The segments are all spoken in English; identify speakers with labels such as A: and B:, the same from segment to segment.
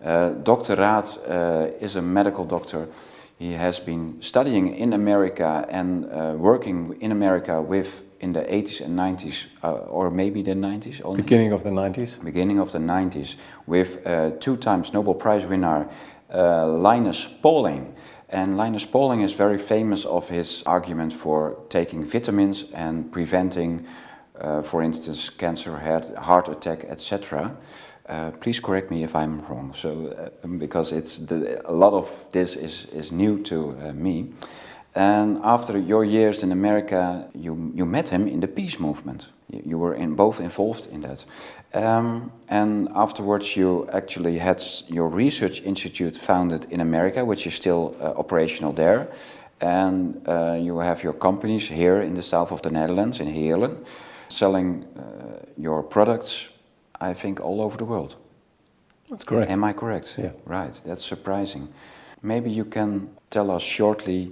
A: Dr. Rath is a medical doctor. He has been studying in America and working in America in the 80s and 90s, or maybe the 90s only?
B: Beginning of the 90s.
A: Beginning of the 90s, with 2 times Nobel Prize winner Linus Pauling. And Linus Pauling is very famous of his argument for taking vitamins and preventing, for instance, cancer, heart attack, etc. Please correct me if I'm wrong, because a lot of this is new to me. And after your years in America, you met him in the peace movement. You were both involved in that. And afterwards you actually had your research institute founded in America, which is still operational there. And you have your companies here in the south of the Netherlands, in Heerlen, selling your products, I think, all over the world.
B: That's correct.
A: Am I correct?
B: Yeah.
A: Right, that's surprising. Maybe you can tell us shortly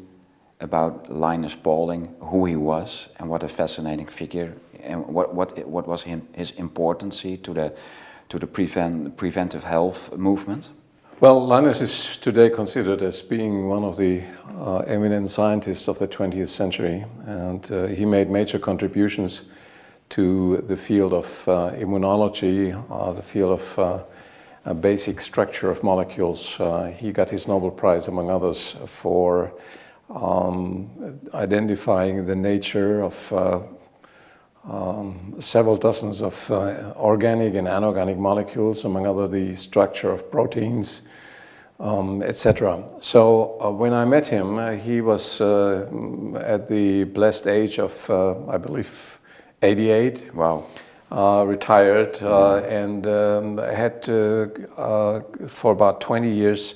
A: about Linus Pauling, who he was, and what a fascinating figure, and what was his importance to the preventive health movement.
B: Well, Linus is today considered as being one of the eminent scientists of the 20th century, and he made major contributions to the field of immunology, the field of basic structure of molecules. He got his Nobel Prize, among others, for identifying the nature of several dozens of organic and inorganic molecules, among other the structure of proteins, etc. So when I met him, he was at the blessed age of, I believe, 88.
A: Wow.
B: Retired and had for about 20 years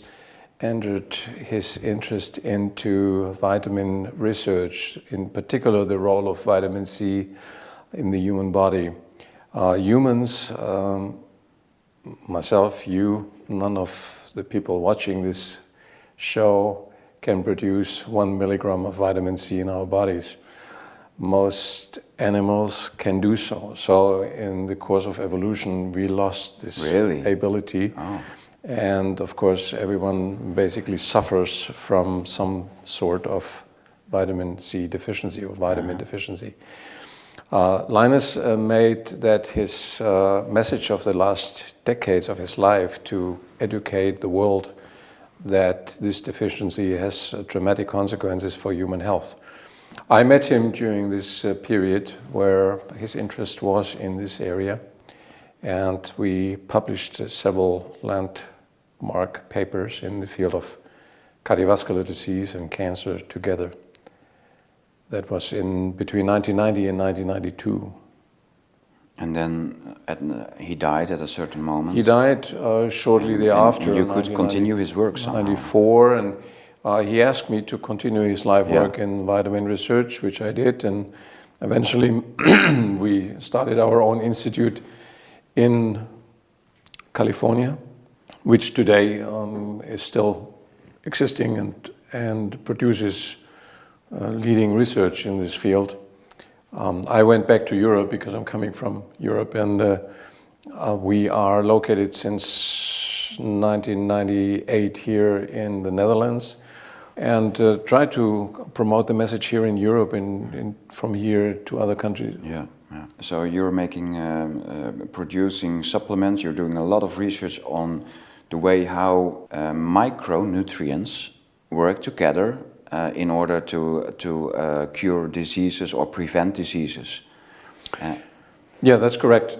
B: entered his interest into vitamin research, in particular the role of vitamin C in the human body. Humans, myself, you, none of the people watching this show can produce 1 milligram of vitamin C in our bodies. Most animals can do so. So in the course of evolution, we lost this ability. Oh. And of course, everyone basically suffers from some sort of vitamin C deficiency or vitamin deficiency. Linus made that his message of the last decades of his life to educate the world that this deficiency has dramatic consequences for human health. I met him during this period where his interest was in this area, and we published several landmark papers in the field of cardiovascular disease and cancer together. That was in between 1990 and 1992.
A: And then he died at a certain moment?
B: He died shortly thereafter.
A: And you could continue his work somehow?
B: 1994, and he asked me to continue his life work in vitamin research, which I did, and eventually we started our own institute in California, which today is still existing and produces leading research in this field. I went back to Europe because I'm coming from Europe, and we are located since 1998 here in the Netherlands, and try to promote the message here in Europe and from here to other countries.
A: Yeah. So you're producing supplements, you're doing a lot of research on the way how micronutrients work together in order to cure diseases or prevent diseases.
B: Yeah, that's correct.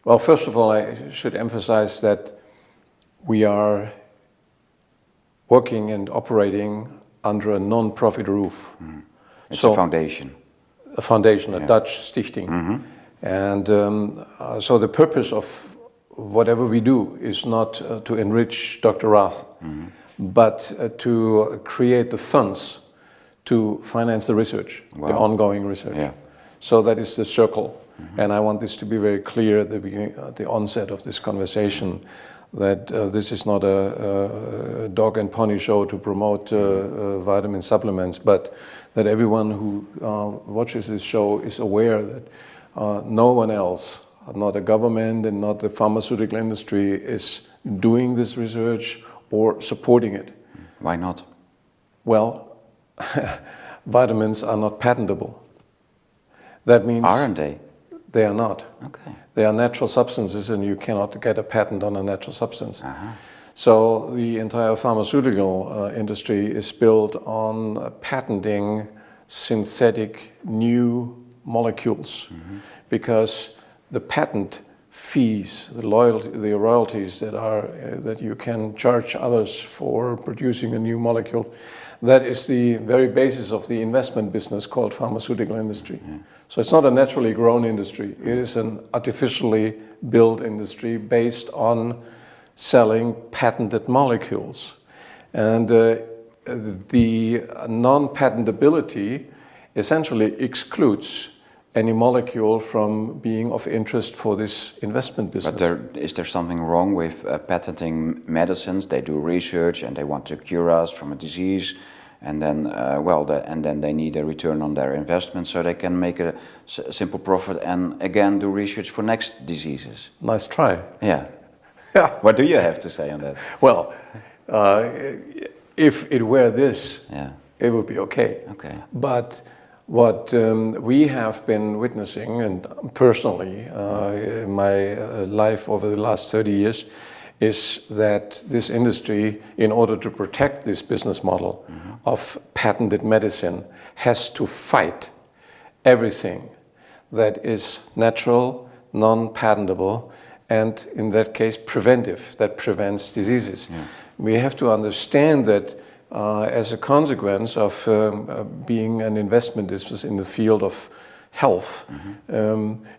B: Well, first of all, I should emphasize that we are working and operating under a non-profit roof.
A: It's a foundation.
B: A foundation, a Dutch stichting. And so the purpose of whatever we do is not to enrich Dr. Rath, but to create the funds to finance the research, the ongoing research. Yeah. So that is the circle. And I want this to be very clear at the beginning, at the onset of this conversation, that this is not a dog and pony show to promote vitamin supplements, but that everyone who watches this show is aware that no one else not a government and not the pharmaceutical industry is doing this research or supporting it.
A: Why not?
B: Well, vitamins are not patentable. That means...
A: Aren't they?
B: They are not.
A: Okay.
B: They are natural substances and you cannot get a patent on a natural substance.
A: Uh-huh.
B: So the entire pharmaceutical industry is built on patenting synthetic new molecules, because the patent fees, the royalties that you can charge others for producing a new molecule, that is the very basis of the investment business called pharmaceutical industry. So it's not a naturally grown industry. It is an artificially built industry based on selling patented molecules. And the non-patentability essentially excludes any molecule from being of interest for this investment business.
A: But is there something wrong with patenting medicines? They do research and they want to cure us from a disease, and then then they need a return on their investment so they can make a simple profit and again do research for next diseases.
B: Nice try.
A: Yeah.
B: Yeah.
A: What do you have to say on that?
B: Well, if it were this, it would be okay.
A: Okay.
B: But what we have been witnessing, and personally in my life over the last 30 years, is that this industry, in order to protect this business model of patented medicine, has to fight everything that is natural, non-patentable, and in that case preventive, that prevents diseases. We have to understand that as a consequence of being an investment business in the field of health,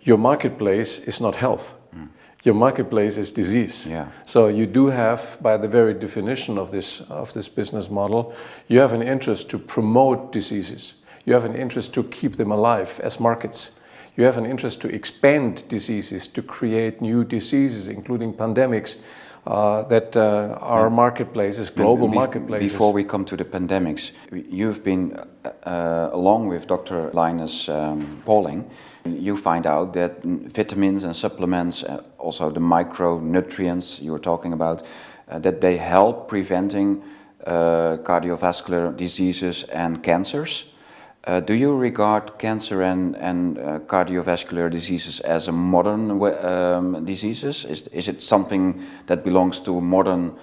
B: your marketplace is not health. Your marketplace is disease. So you do have, by the very definition of this business model, you have an interest to promote diseases. You have an interest to keep them alive as markets. You have an interest to expand diseases, to create new diseases, including pandemics, that are marketplaces, global marketplaces.
A: Before we come to the pandemics, you've been, along with Dr. Linus Pauling, you find out that vitamins and supplements, also the micronutrients you were talking about, that they help preventing cardiovascular diseases and cancers. Do you regard cancer and cardiovascular diseases as a modern diseases? Is it something that belongs to modern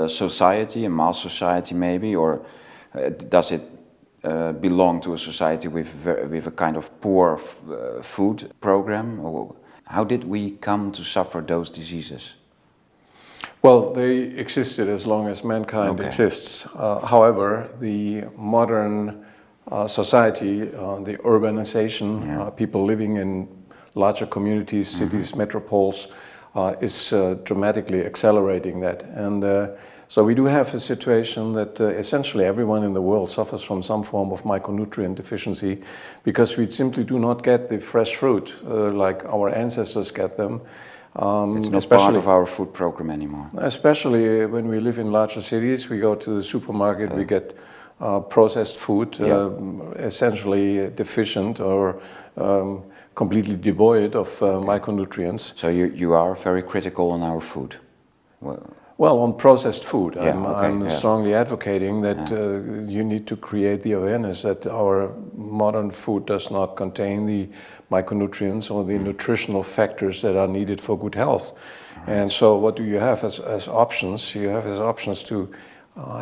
A: society, a mass society maybe, or does it belong to a society with a kind of poor food program? Or how did we come to suffer those diseases?
B: Well, they existed as long as mankind exists. However, the modern society, the urbanization, people living in larger communities, cities, metropoles, is dramatically accelerating that. And so we do have a situation that essentially everyone in the world suffers from some form of micronutrient deficiency, because we simply do not get the fresh fruit like our ancestors get them.
A: It's not part of our food program anymore.
B: Especially when we live in larger cities, we go to the supermarket, we get processed food, essentially deficient or completely devoid of micronutrients.
A: So you are very critical on our food?
B: Well, on processed food, I'm strongly advocating that you need to create the awareness that our modern food does not contain the micronutrients or the nutritional factors that are needed for good health. And so what do you have as options? You have as options to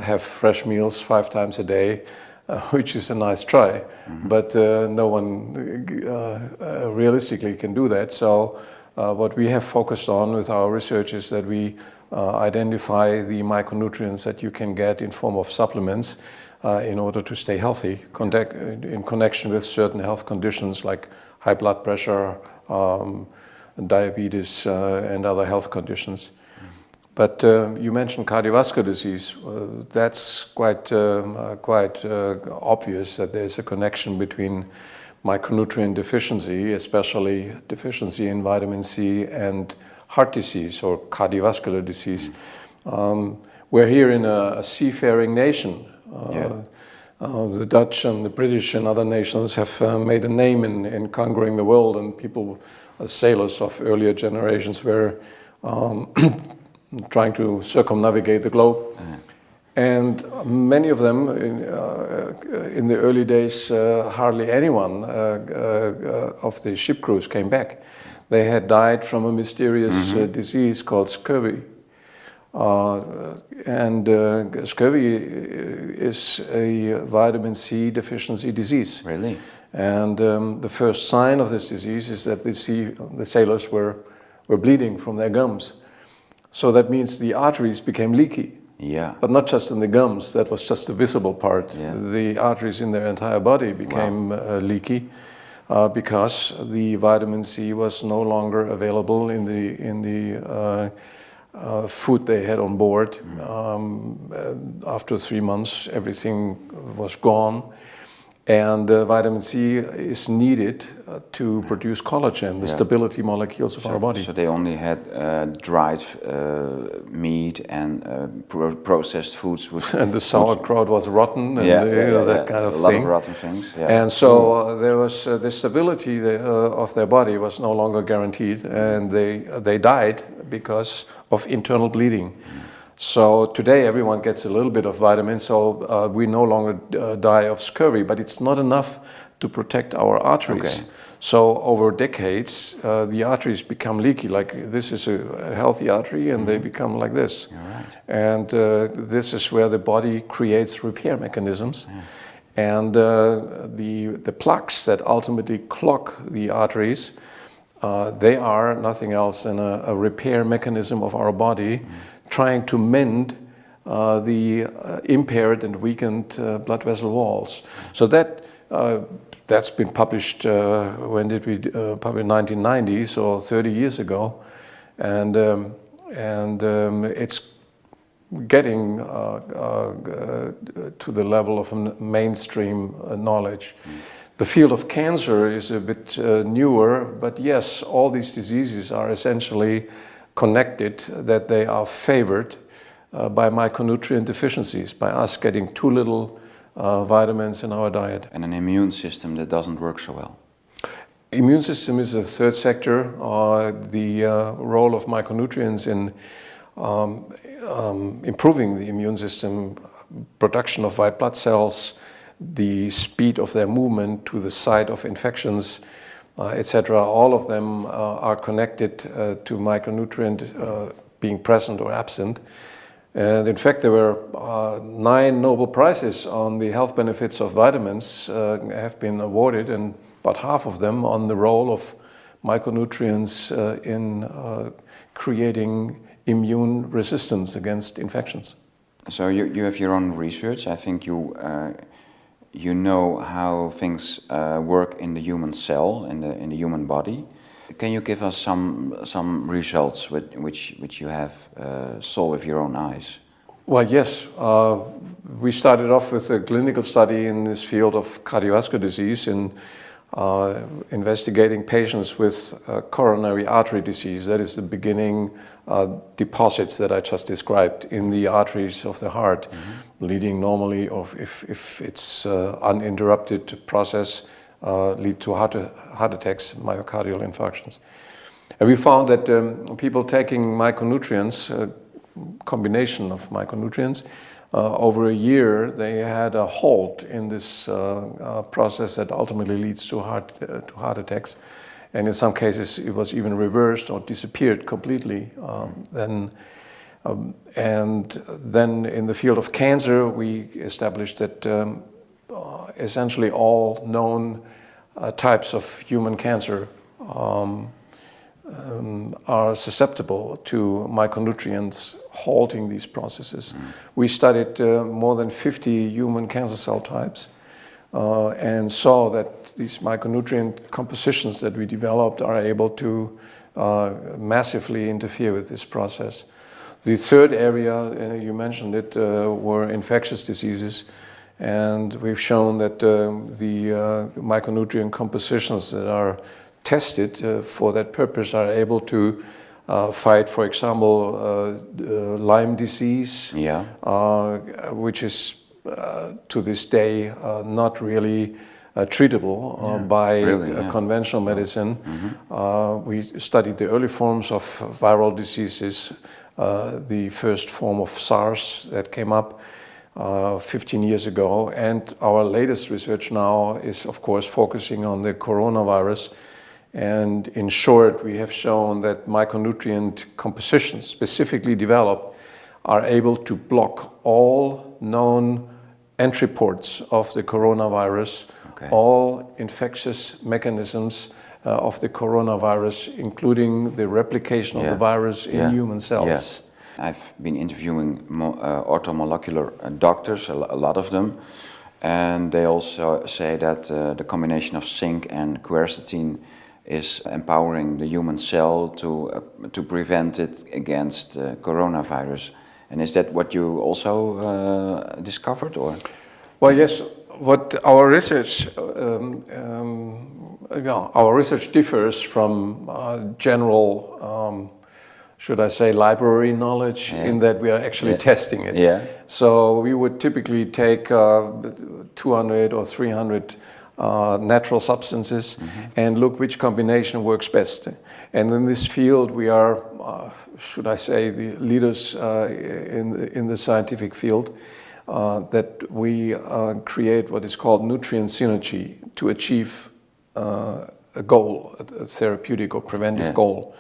B: have fresh meals 5 times a day, which is a nice try, but no one realistically can do that. So what we have focused on with our research is that we identify the micronutrients that you can get in form of supplements in order to stay healthy, in connection with certain health conditions like high blood pressure, diabetes, and other health conditions. But you mentioned cardiovascular disease. That's quite obvious that there's a connection between micronutrient deficiency, especially deficiency in vitamin C, and heart disease or cardiovascular disease. We're here in a seafaring nation. The Dutch and the British and other nations have made a name in conquering the world, and people, sailors of earlier generations, were trying to circumnavigate the globe. And many of them, in the early days, hardly anyone of the ship crews came back. They had died from a mysterious disease called scurvy. Scurvy is a vitamin C deficiency disease.
A: Really?
B: And the first sign of this disease is that the sailors were bleeding from their gums. So that means the arteries became leaky.
A: Yeah.
B: But not just in the gums, that was just the visible part.
A: Yeah.
B: The arteries in their entire body became leaky because the vitamin C was no longer available in the food they had on board. After 3 months, everything was gone. And vitamin C is needed to produce collagen, the stability molecules of our body.
A: So they only had dried meat and processed foods.
B: And the sauerkraut was rotten, and that kind of thing.
A: A lot of rotten things. Yeah.
B: And so there was the stability of their body was no longer guaranteed, and they died because of internal bleeding. So today everyone gets a little bit of vitamin, so we no longer die of scurvy, but it's not enough to protect our arteries.
A: Okay.
B: So over decades, the arteries become leaky. Like this is a healthy artery, and they become like this.
A: Right.
B: And this is where the body creates repair mechanisms. And the plaques that ultimately clog the arteries, they are nothing else than a repair mechanism of our body, trying to mend the impaired and weakened blood vessel walls. So that's been published, when did we publish? 1990, so 30 years ago. And it's getting to the level of mainstream knowledge. The field of cancer is a bit newer, but yes, all these diseases are essentially connected, that they are favored by micronutrient deficiencies, by us getting too little vitamins in our diet.
A: And an immune system that doesn't work so well.
B: Immune system is a third sector. The role of micronutrients in improving the immune system, production of white blood cells, the speed of their movement to the site of infections, etc. All of them are connected to micronutrient being present or absent. And in fact, there were 9 Nobel Prizes on the health benefits of vitamins have been awarded, and about half of them on the role of micronutrients in creating immune resistance against infections.
A: So you have your own research. I think you know how things work in the human cell, in the human body. Can you give us some results which you have saw with your own eyes?
B: Well, yes. We started off with a clinical study in this field of cardiovascular disease in investigating patients with coronary artery disease. That is the beginning deposits that I just described in the arteries of the heart, leading normally, or if it's uninterrupted process, lead to heart attacks, myocardial infarctions. And we found that people taking micronutrients, combination of micronutrients, over a year they had a halt in this process that ultimately leads to heart attacks. And in some cases it was even reversed or disappeared completely. And then in the field of cancer, we established that essentially all known types of human cancer are susceptible to micronutrients halting these processes. We studied more than 50 human cancer cell types and saw that these micronutrient compositions that we developed are able to massively interfere with this process. The third area, you mentioned it, were infectious diseases. And we've shown that the micronutrient compositions that are tested for that purpose are able to fight, for example, Lyme disease, which is to this day not really treatable by conventional medicine. We studied the early forms of viral diseases, the first form of SARS that came up 15 years ago, and our latest research now is of course focusing on the coronavirus. And in short, we have shown that micronutrient compositions specifically developed are able to block all known entry ports of the coronavirus, all infectious mechanisms of the coronavirus, including the replication of the virus in human cells.
A: Yes. I've been interviewing orthomolecular doctors, a lot of them, and they also say that the combination of zinc and quercetin is empowering the human cell to prevent it against coronavirus. And is that what you also discovered, or?
B: Well, yes. What our research differs from general, should I say, library knowledge, in that we are actually testing it.
A: Yeah.
B: So we would typically take 200 or 300 natural substances and look which combination works best. And in this field, we are, should I say, the leaders in the scientific field, that we create what is called nutrient synergy to achieve a goal, a therapeutic or preventive goal.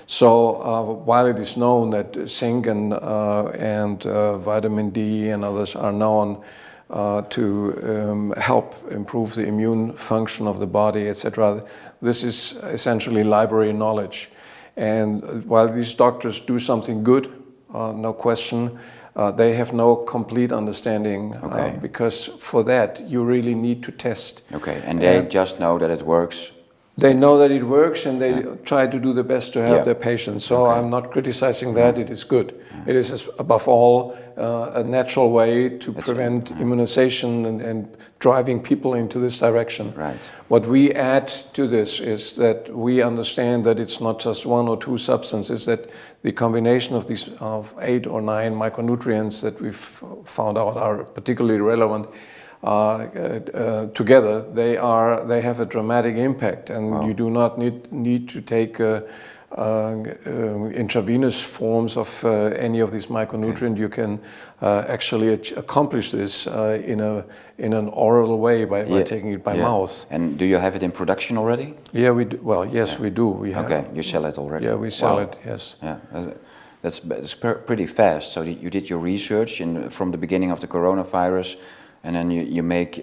B: So while it is known that zinc and vitamin D and others are known to help improve the immune function of the body, etc., this is essentially library knowledge. And while these doctors do something good, no question, they have no complete understanding, because for that you really need to test.
A: And they just know that it works.
B: They know that it works, and they try to do the best to help their patients. So I'm not criticizing that, it is good. It is above all a natural way to prevent immunization and driving people into this direction.
A: Right.
B: What we add to this is that we understand that it's not just one or two substances, that the combination of these 8 or 9 micronutrients that we've found out are particularly relevant, together they have a dramatic impact, and you do not need to take intravenous forms of any of these micronutrients. You can actually accomplish this in an oral way by taking it by mouth.
A: And do you have it in production already?
B: Yeah, we do. Well, yes, we do. We have,
A: you sell it already?
B: Yeah, we sell it, yes.
A: Yeah, that's pretty fast. So you did your research from the beginning of the coronavirus, and then you make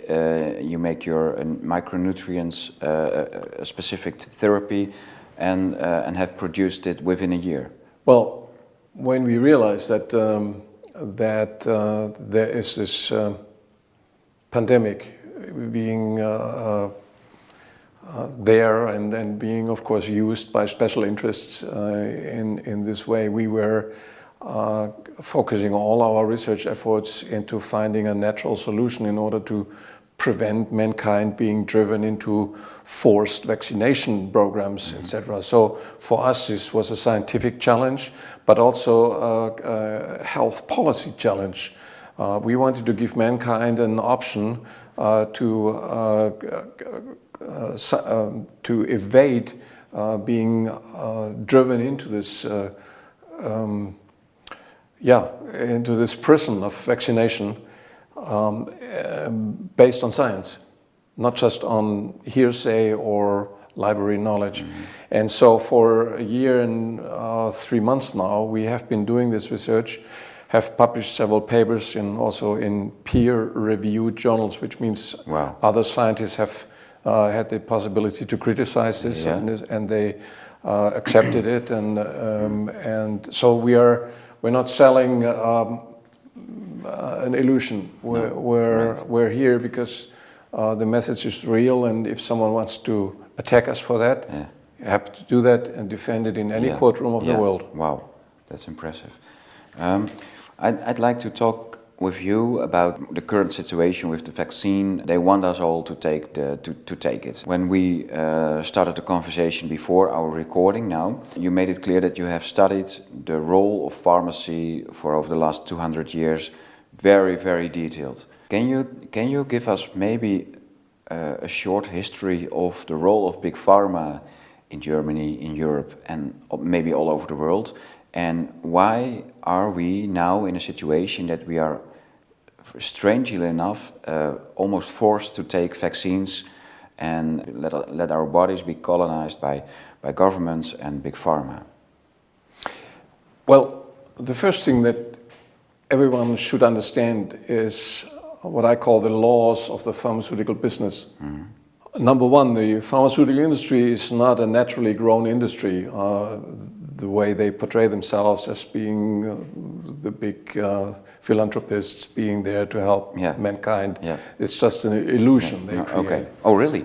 A: your micronutrients a specific therapy, and have produced it within a year.
B: Well, when we realized that there is this pandemic being there and being, of course, used by special interests in this way, we were focusing all our research efforts into finding a natural solution in order to prevent mankind being driven into forced vaccination programs, etc. So for us, this was a scientific challenge, but also a health policy challenge. We wanted to give mankind an option to evade being driven into this into this prison of vaccination, based on science, not just on hearsay or library knowledge. And so for a year and 3 months now, we have been doing this research, have published several papers also in peer-reviewed journals, which means other scientists have had the possibility to criticize this, and they accepted it. And so we're not selling an illusion. We're here because the message is real, and if someone wants to attack us for that, you have to do that and defend it in any courtroom of the world.
A: Wow, that's impressive. I'd like to talk with you about the current situation with the vaccine. They want us all to take it. When we started the conversation before our recording now, you made it clear that you have studied the role of pharmacy for over the last 200 years very, very detailed. Can you give us maybe a short history of the role of Big Pharma in Germany, in Europe, and maybe all over the world? And why are we now in a situation that we are, strangely enough, almost forced to take vaccines and let our bodies be colonized by governments and Big Pharma?
B: Well, the first thing that everyone should understand is what I call the laws of the pharmaceutical business. Number one, the pharmaceutical industry is not a naturally grown industry. The way they portray themselves as being the big philanthropists being there to help mankind, it's just an illusion they create.
A: Okay. Oh, really?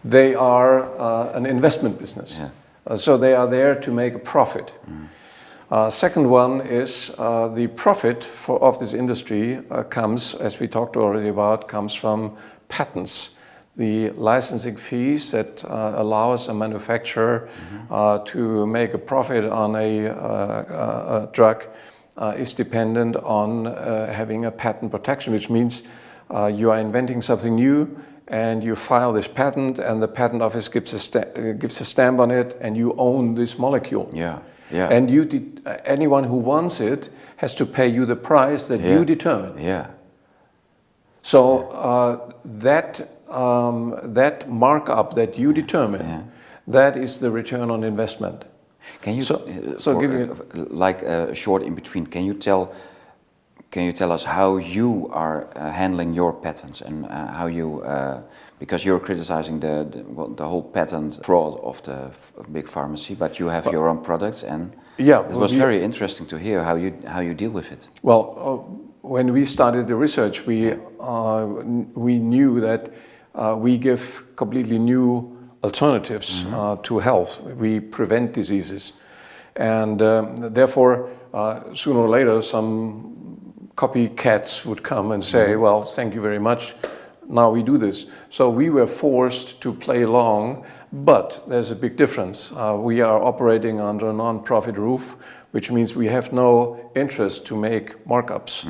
B: They are an investment business. So they are there to make a profit. Second one is the profit of this industry comes, as we talked already about, comes from patents. The licensing fees that allows a manufacturer to make a profit on a drug is dependent on having a patent protection, which means you are inventing something new and you file this patent and the patent office gives a stamp on it and you own this molecule. And anyone who wants it has to pay you the price that you determine. So that markup that you determine, that is the return on investment.
A: Can you give you like a short in between? Can you tell us how you are handling your patents and how you because you're criticizing the whole patent fraud of the big pharmacy, but you have your own products, and it was very interesting to hear how you deal with it.
B: Well, when we started the research, we knew that we give completely new alternatives to health. We prevent diseases, and therefore, sooner or later, some copycats would come and say, well, thank you very much, now we do this. So we were forced to play along, but there's a big difference. We are operating under a non-profit roof, which means we have no interest to make markups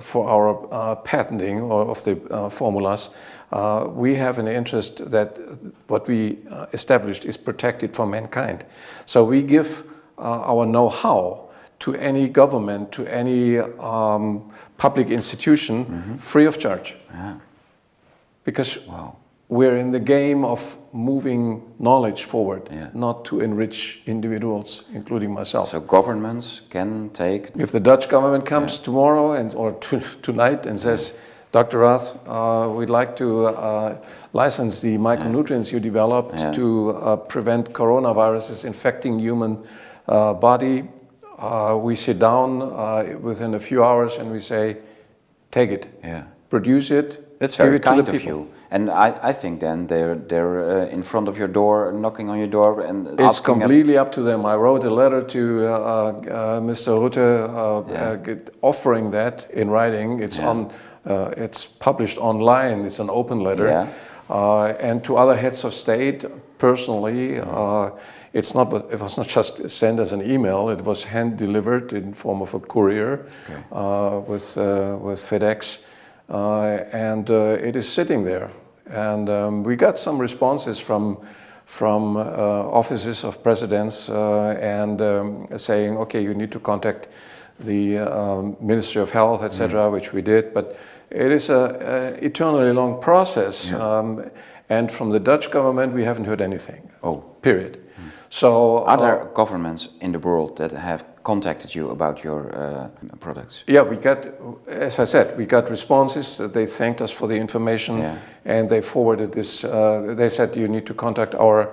B: for our patenting or of the formulas. We have an interest that what we established is protected for mankind. So we give our know-how to any government, to any public institution, free of charge. Because we're in the game of moving knowledge forward, not to enrich individuals, including myself.
A: So governments can take...
B: If the Dutch government comes tomorrow or tonight and says, Dr. Rath, we'd like to license the micronutrients you developed to prevent coronaviruses infecting human body, we sit down within a few hours and we say, take it, produce it.
A: That's very kind of you. And I think then they're in front of your door, knocking on your door, and
B: it's completely up to them. I wrote a letter to Mr. Rutte offering that in writing. It's it's published online. It's an open letter, and to other heads of state personally. It was not just sent as an email. It was hand delivered in form of a courier with FedEx. And it is sitting there, and we got some responses from offices of presidents and saying, okay, you need to contact the Ministry of Health, etc., which we did. But it is an eternally long process, and from the Dutch government we haven't heard anything. Period. So
A: are there governments in the world that have contacted you about your products?
B: Yeah, we got, as I said, we got responses. They thanked us for the information, and they forwarded this. They said you need to contact our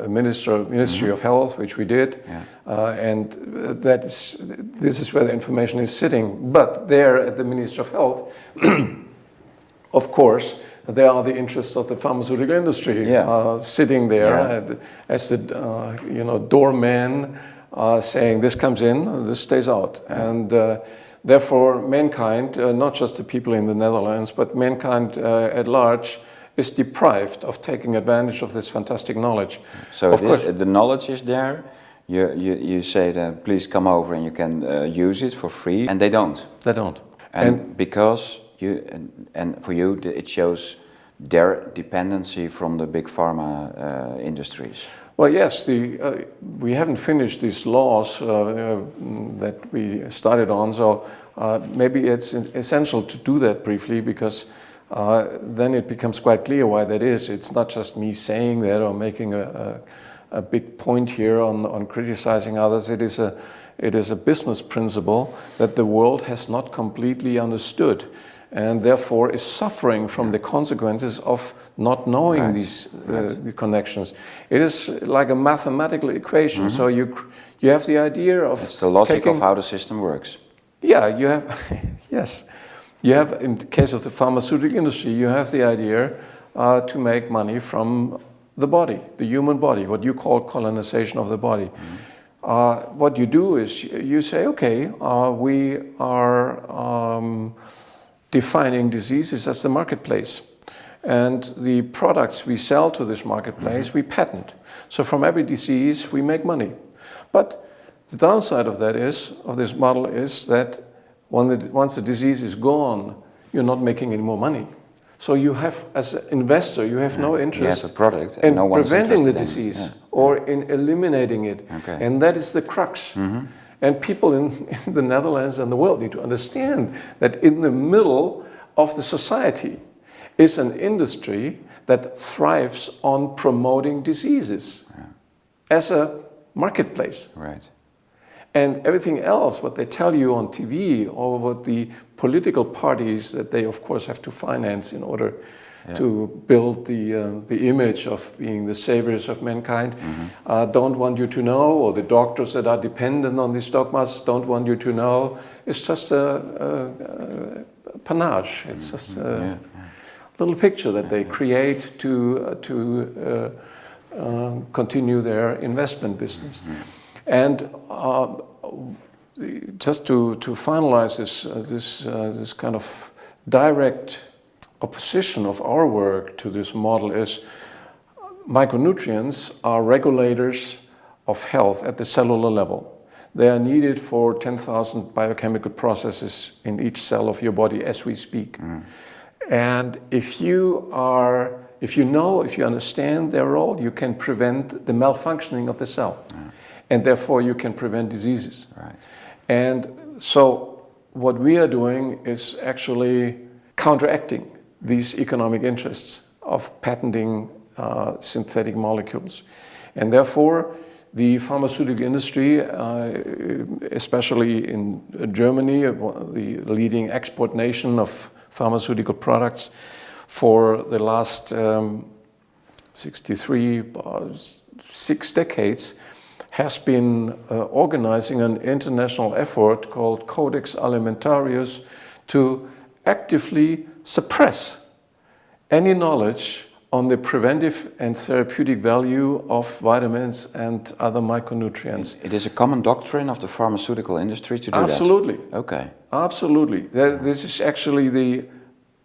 B: Ministry of Health, which we did, and this is where the information is sitting. But there at the Ministry of Health, of course, there are the interests of the pharmaceutical industry sitting there as the doorman, saying this comes in, this stays out, and therefore mankind, not just the people in the Netherlands, but mankind at large, is deprived of taking advantage of this fantastic knowledge.
A: So the knowledge is there, You say that please come over and you can use it for free, and they don't.
B: They don't.
A: And because and for you it shows their dependency from the big pharma industries.
B: Well, yes, we haven't finished these laws that we started on, so maybe it's essential to do that briefly, because then it becomes quite clear why that is. It's not just me saying that or making a big point here on criticizing others. It is a business principle that the world has not completely understood, and therefore is suffering from the consequences of not knowing these the connections. It is like a mathematical equation. So you have the idea of...
A: It's the logic of how the system works.
B: Yeah, you have... yes. You have, in the case of the pharmaceutical industry, you have the idea to make money from the body, the human body, what you call colonization of the body. What you do is you say, okay, we are defining diseases as the marketplace. And the products we sell to this marketplace, we patent. So from every disease, we make money. But the downside of that is, of this model, is that once the disease is gone, you're not making any more money. So you have, as an investor, you have no interest
A: you have a product,
B: in
A: no one's
B: preventing the
A: interested in it.
B: disease or in eliminating it.
A: Okay.
B: And that is the crux. And people in the Netherlands and the world need to understand that in the middle of the society is an industry that thrives on promoting diseases as a marketplace.
A: Right.
B: And everything else, what they tell you on TV, or what the political parties that they of course have to finance in order to build the image of being the saviors of mankind, don't want you to know, or the doctors that are dependent on these dogmas don't want you to know. It's just a panache. It's just a little picture that they create to continue their investment business. And just to finalize this kind of direct opposition of our work to this model is, micronutrients are regulators of health at the cellular level. They are needed for 10,000 biochemical processes in each cell of your body as we speak. And if you understand their role, you can prevent the malfunctioning of the cell. And therefore you can prevent diseases.
A: Right.
B: And so what we are doing is actually counteracting these economic interests of patenting synthetic molecules. And therefore the pharmaceutical industry, especially in Germany, the leading export nation of pharmaceutical products, for the last 6 decades, has been organizing an international effort called Codex Alimentarius to actively suppress any knowledge on the preventive and therapeutic value of vitamins and other micronutrients.
A: It is a common doctrine of the pharmaceutical industry to do
B: Absolutely.
A: that? Okay.
B: Absolutely. This is actually the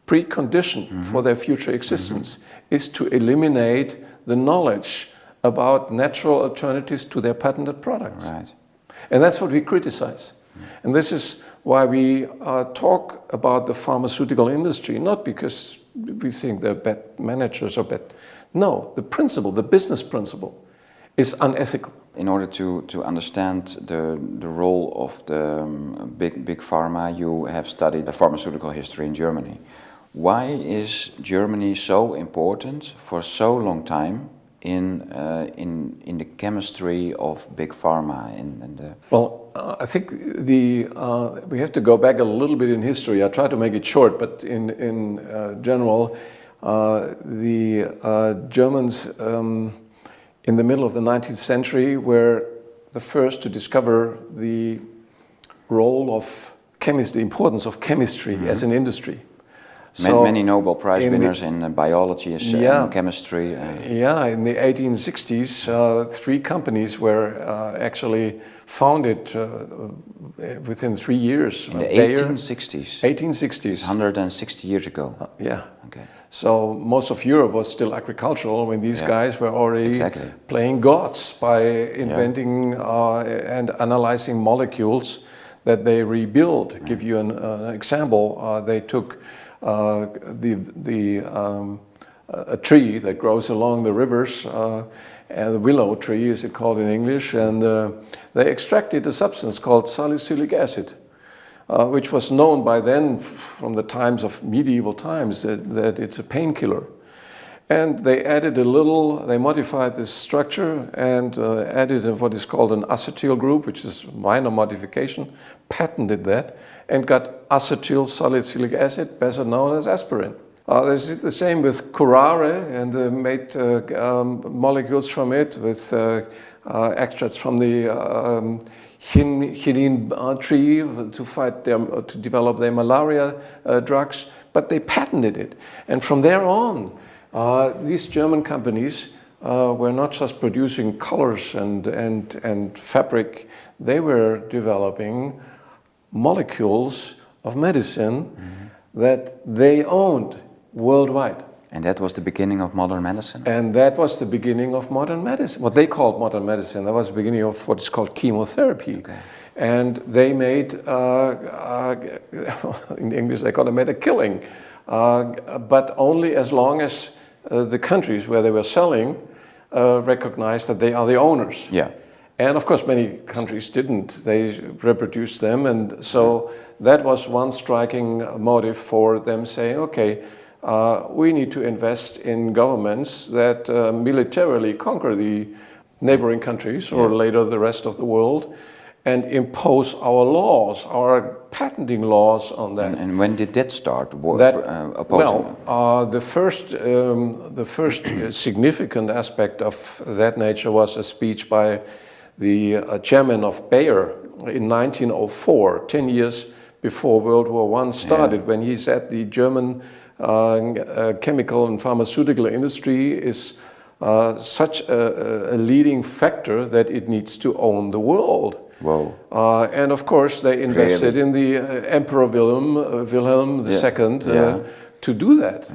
B: precondition for their future existence, is to eliminate the knowledge about natural alternatives to their patented products.
A: Right.
B: And that's what we criticize. And this is why we talk about the pharmaceutical industry, not because we think they're bad managers or bad. No, the principle, the business principle, is unethical.
A: In order to understand the role of the big pharma, you have studied the pharmaceutical history in Germany. Why is Germany so important for so long time in the chemistry of big pharma?
B: I think we have to go back a little bit in history. I try to make it short, but in general, the Germans in the middle of the 19th century were the first to discover the role of chemistry, the importance of chemistry as an industry.
A: So many Nobel Prize winners in biology and chemistry.
B: In the 1860s, 3 companies were actually found it within 3 years.
A: In the 1860s.
B: 1860s.
A: 160 years ago.
B: Yeah.
A: Okay.
B: So most of Europe was still agricultural when these guys were already playing gods by inventing and analyzing molecules that they rebuild. Give you an example. They took a tree that grows along the rivers, the willow tree, as it's called in English, and they extracted a substance called salicylic acid, which was known by then from the times of medieval times that it's a painkiller. And they added they modified this structure and added what is called an acetyl group, which is a minor modification, patented that, and got acetyl salicylic acid, better known as aspirin. They did the same with curare and made molecules from it with extracts from the quinine tree to develop their malaria drugs, but they patented it. And from there on, these German companies were not just producing colors and fabric, they were developing molecules of medicine that they owned worldwide.
A: And that was the beginning of modern medicine?
B: And that was the beginning of modern medicine, what they called modern medicine. That was the beginning of what is called chemotherapy.
A: Okay.
B: And they made, in English they call it made a killing, but only as long as the countries where they were selling recognized that they are the owners.
A: Yeah.
B: And of course many countries didn't. They reproduced them, and so that was one striking motive for them saying, okay, we need to invest in governments that militarily conquer the neighboring countries or later the rest of the world and impose our laws, our patenting laws on them.
A: And when did that start?
B: The first significant aspect of that nature was a speech by the chairman of Bayer in 1904, 10 years before World War I started, when he said the German chemical and pharmaceutical industry is such a leading factor that it needs to own the world.
A: Whoa.
B: And of course they invested in the Emperor Wilhelm II to do that.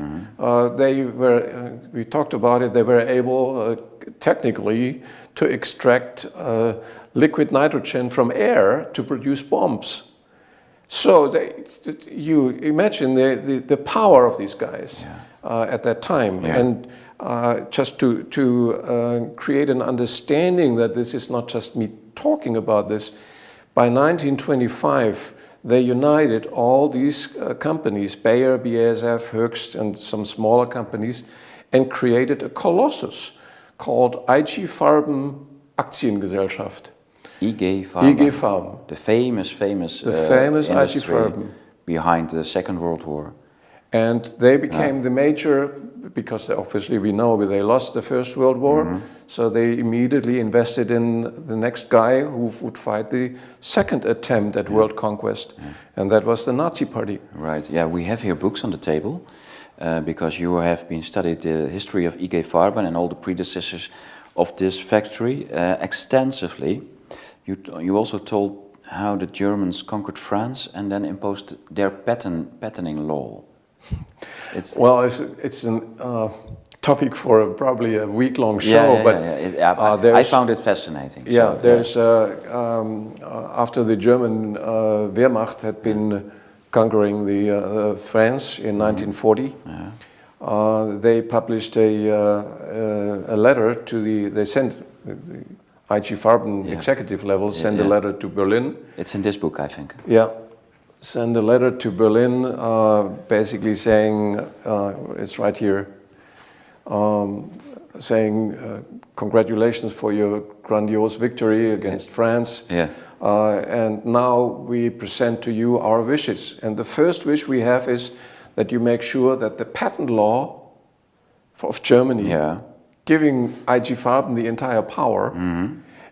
B: We talked about it, they were able technically to extract liquid nitrogen from air to produce bombs. So you imagine the power of these guys at that time. And just to create an understanding that this is not just me talking about this, by 1925 they united all these companies, Bayer, BASF, Höchst, and some smaller companies, and created a colossus called IG Farben Aktiengesellschaft.
A: IG Farben.
B: IG Farben.
A: The famous
B: IG Farben
A: behind the Second World War.
B: And they became the major, because obviously we know they lost the First World War, so they immediately invested in the next guy who would fight the second attempt at world conquest, and that was the Nazi Party.
A: Right, yeah, we have here books on the table, because you have been studied the history of IG Farben and all the predecessors of this factory extensively. You also told how the Germans conquered France and then imposed their patenting law.
B: It's a topic for probably a week-long show.
A: I found it fascinating.
B: Yeah, so, there's after the German Wehrmacht had been conquering the France in 1940, they published a letter to they sent the IG Farben executive level, sent a letter to Berlin.
A: It's in this book, I think.
B: Yeah. Send a letter to Berlin basically saying, it's right here, saying congratulations for your grandiose victory against France. Yeah. And now we present to you our wishes. And the first wish we have is that you make sure that the patent law of Germany, giving IG Farben the entire power,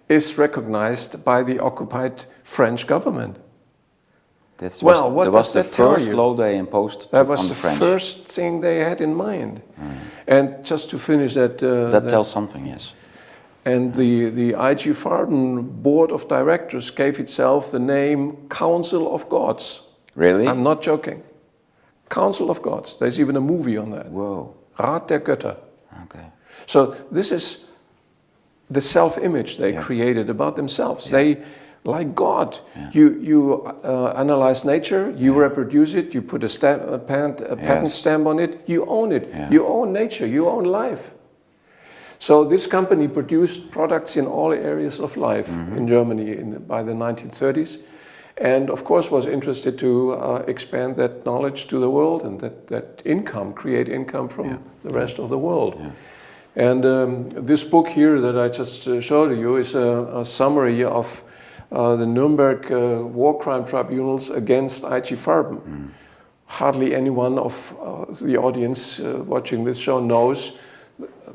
B: is recognized by the occupied French government.
A: That was the first law they imposed on the French.
B: That was the first thing they had in mind. And just to finish that...
A: that tells something, yes.
B: And the IG Farben board of directors gave itself the name Council of Gods.
A: Really?
B: I'm not joking. Council of Gods. There's even a movie on that.
A: Whoa.
B: Rat der Götter.
A: Okay.
B: So this is the self-image they created about themselves. They, like God, you analyze nature, you reproduce it, you put a patent stamp on it, you own it. You own nature, you own life. So this company produced products in all areas of life in Germany by the 1930s, and of course was interested to expand that knowledge to the world and that income, create income from the rest of the world. And this book here that I just showed you is a summary of the Nuremberg war crime tribunals against IG Farben. Hardly anyone of the audience watching this show knows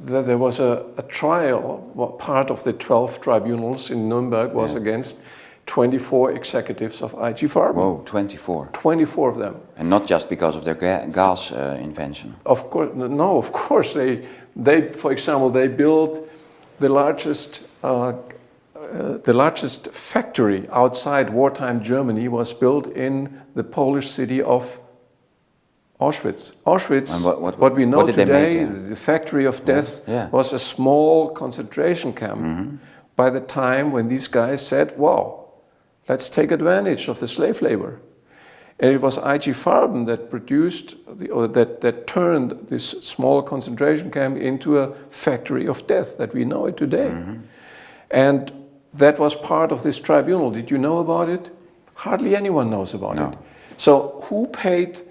B: that there was a trial. Part of the 12 tribunals in Nuremberg was against 24 executives of IG Farben.
A: Whoa, 24.
B: 24 of them.
A: And not just because of their gas invention.
B: Of course, no. Of course, they, for example, they built the largest factory outside wartime Germany was built in the Polish city of Auschwitz. Auschwitz, what we know today, the factory of death, was a small concentration camp by the time when these guys said, wow, let's take advantage of the slave labor. And it was IG Farben that produced, that turned this small concentration camp into a factory of death that we know it today. And that was part of this tribunal. Did you know about it? Hardly anyone knows about it. So who paid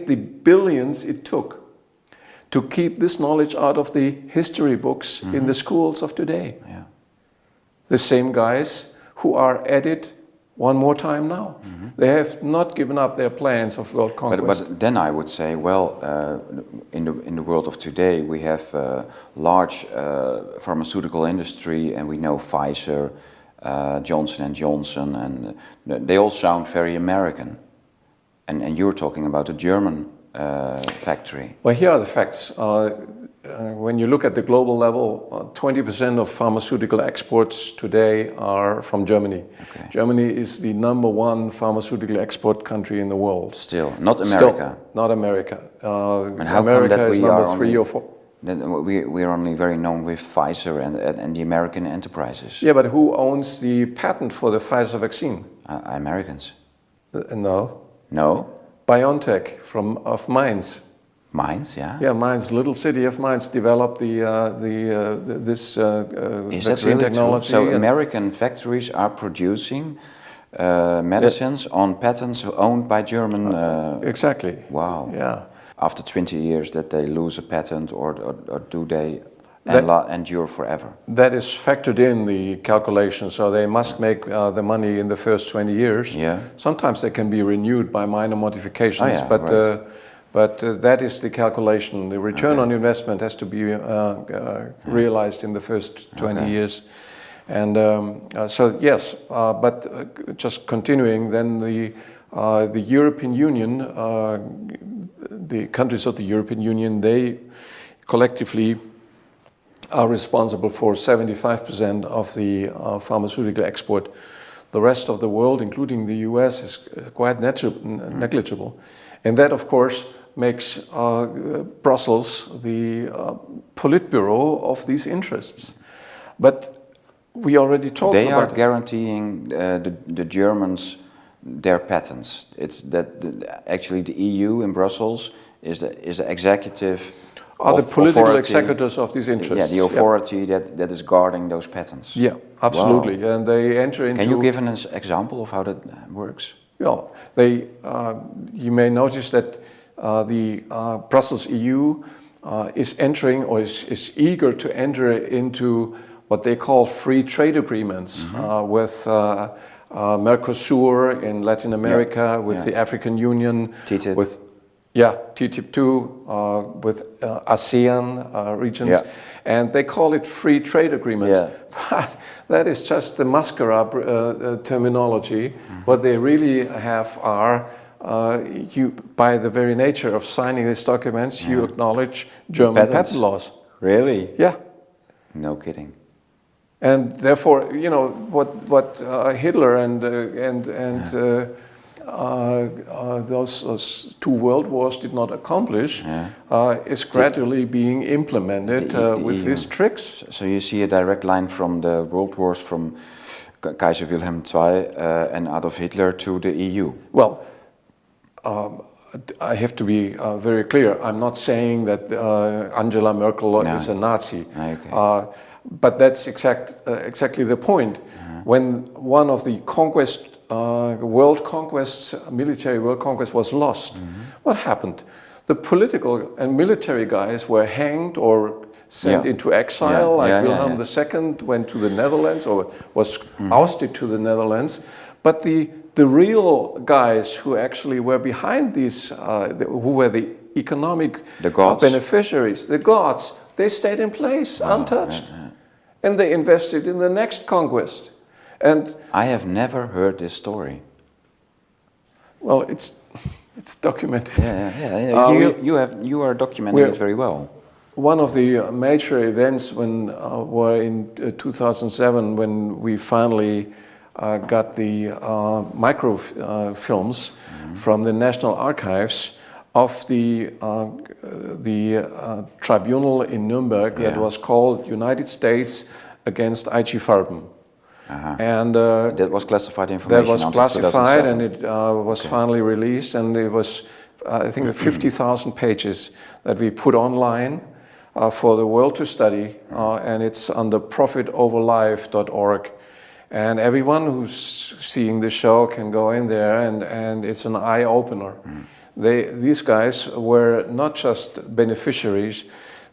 B: the billions it took to keep this knowledge out of the history books in the schools of today? The same guys who are at it one more time now. They have not given up their plans of world conquest.
A: But then I would say, well, in the world of today, we have large pharmaceutical industry, and we know Pfizer, Johnson & Johnson, and they all sound very American. And you're talking about a German factory.
B: Well, here are the facts. When you look at the global level, 20% of pharmaceutical exports today are from Germany. Germany is the #1 pharmaceutical export country in the world.
A: Still, not America.
B: Still, not America.
A: And how
B: America
A: come that
B: is
A: we
B: number
A: are
B: 3
A: only,
B: or 4.
A: We are only very known with Pfizer and the American enterprises?
B: Yeah, but who owns the patent for the Pfizer vaccine?
A: Americans.
B: No.
A: No?
B: BioNTech of Mainz.
A: Mainz, yeah?
B: Yeah, Mainz, little city of Mainz, developed this
A: Is that
B: vaccine
A: really
B: technology.
A: true? So American factories are producing medicines on patents owned by German...
B: Exactly.
A: Wow.
B: Yeah.
A: After 20 years that they lose a patent, or do they endure forever?
B: That is factored in the calculation, so they must make the money in the first 20 years.
A: Yeah.
B: Sometimes they can be renewed by minor modifications, but that is the calculation. The return on investment has to be realized in the first 20 years. And so yes, but just continuing, then the European Union, the countries of the European Union, they collectively are responsible for 75% of the pharmaceutical export. The rest of the world, including the US, is quite negligible. And that, of course, makes Brussels the Politburo of these interests. But we already talked about...
A: They are guaranteeing the Germans their patents. It's that actually the EU in Brussels is the executive...
B: Are the political executors of these interests.
A: Yeah, the authority that is guarding those patents.
B: Yeah, absolutely. Wow. And they enter into...
A: Can you give an example of how that works?
B: Yeah, you may notice that the Brussels EU is entering, or is eager to enter into what they call free trade agreements with Mercosur in Latin America, with the African Union,
A: TTIP.
B: With TTIP too, with ASEAN regions, and they call it free trade agreements. But that is just the masquerade terminology. What they really have are, by the very nature of signing these documents, you acknowledge German patent laws.
A: Really?
B: Yeah.
A: No kidding.
B: And therefore, you know, what Hitler and those two world wars did not accomplish is gradually being implemented with
A: EU.
B: these tricks.
A: So you see a direct line from the world wars from Kaiser Wilhelm II and Adolf Hitler to the EU.
B: Well, I have to be very clear. I'm not saying that Angela Merkel is a Nazi.
A: Okay.
B: But that's exactly the point. When one of the world conquests, military world conquest was lost, what happened? The political and military guys were hanged or sent into exile, like Wilhelm II went to the Netherlands or was ousted to the Netherlands. But the real guys who actually were behind these, who were the economic beneficiaries, the gods, they stayed in place, untouched. And they invested in the next conquest. And
A: I have never heard this story.
B: Well, it's documented.
A: You are documenting it very well.
B: One of the major events were in 2007 when we finally got the microfilms from the National Archives of the tribunal in Nuremberg that was called United States against IG Farben. And
A: that was classified information.
B: That was classified, and it was finally released, and it was, I think, 50,000 pages that we put online for the world to study, and it's under profitoverlife.org. And everyone who's seeing the show can go in there, and it's an eye-opener. These guys were not just beneficiaries.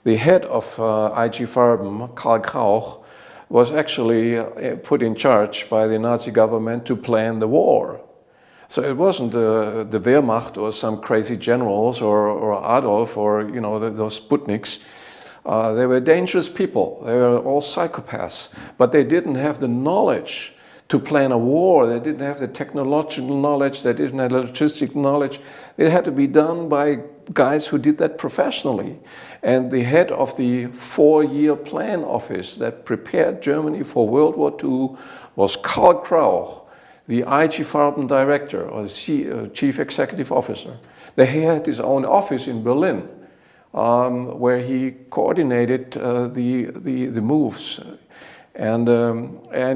B: The head of IG Farben, Karl Krauch, was actually put in charge by the Nazi government to plan the war. So it wasn't the Wehrmacht or some crazy generals or Adolf or those Sputniks. They were dangerous people. They were all psychopaths, but they didn't have the knowledge to plan a war. They didn't have the technological knowledge. They didn't have the logistic knowledge. It had to be done by guys who did that professionally. And the head of the 4-year plan office that prepared Germany for World War II was Karl Krauch, the IG Farben director or the chief executive officer. He had his own office in Berlin, where he coordinated the moves. And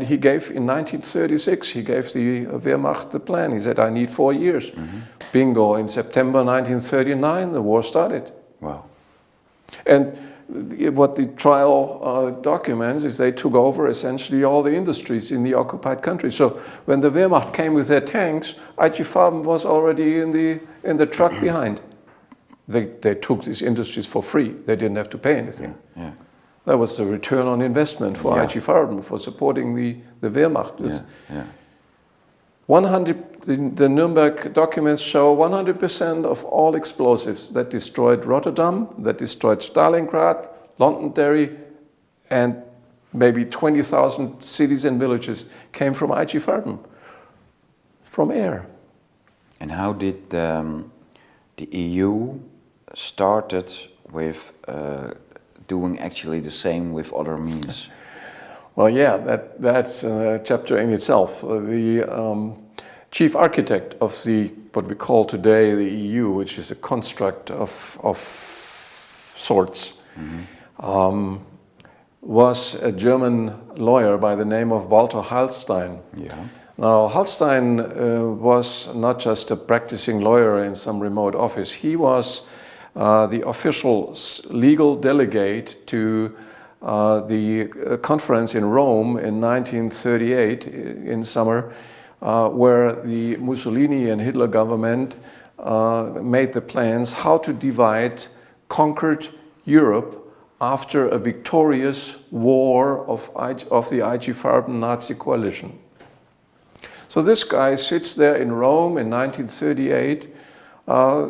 B: he gave, in 1936, he gave the Wehrmacht the plan. He said, I need 4 years. Bingo, in September 1939, the war started.
A: Wow.
B: And what the trial documents is they took over essentially all the industries in the occupied country. So when the Wehrmacht came with their tanks, IG Farben was already in the truck behind. They took these industries for free. They didn't have to pay anything.
A: Yeah.
B: That was the return on investment for IG Farben, for supporting the Wehrmacht. The Nuremberg documents show 100% of all explosives that destroyed Rotterdam, that destroyed Stalingrad, Londonderry, and maybe 20,000 cities and villages came from IG Farben, from air.
A: And how did the EU started with doing actually the same with other means?
B: Well, yeah, that's a chapter in itself. The chief architect of what we call today the EU, which is a construct of sorts, was a German lawyer by the name of Walter Hallstein. Now, Hallstein was not just a practicing lawyer in some remote office. He was the official legal delegate to the conference in Rome in 1938 in summer, where the Mussolini and Hitler government made the plans how to divide conquered Europe after a victorious war of the IG Farben Nazi coalition. So this guy sits there in Rome in 1938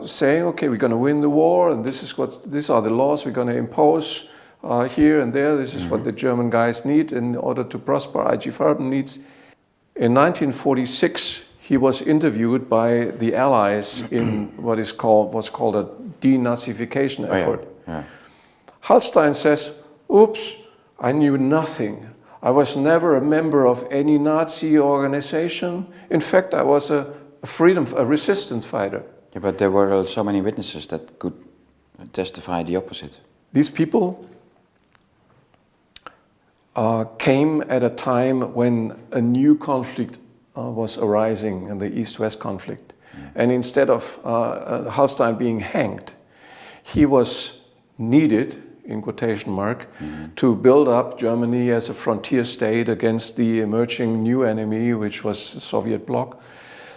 B: saying, okay, we're going to win the war, and these are the laws we're going to impose here and there. This is what the German guys need in order to prosper. IG Farben needs. In 1946, he was interviewed by the Allies in what's called a denazification effort. Hallstein says, oops, I knew nothing. I was never a member of any Nazi organization. In fact, I was a resistance fighter.
A: Yeah, but there were so many witnesses that could testify the opposite.
B: These people came at a time when a new conflict was arising in the East-West conflict. And instead of Hallstein being hanged, he was needed, in quotation mark, to build up Germany as a frontier state against the emerging new enemy, which was the Soviet bloc.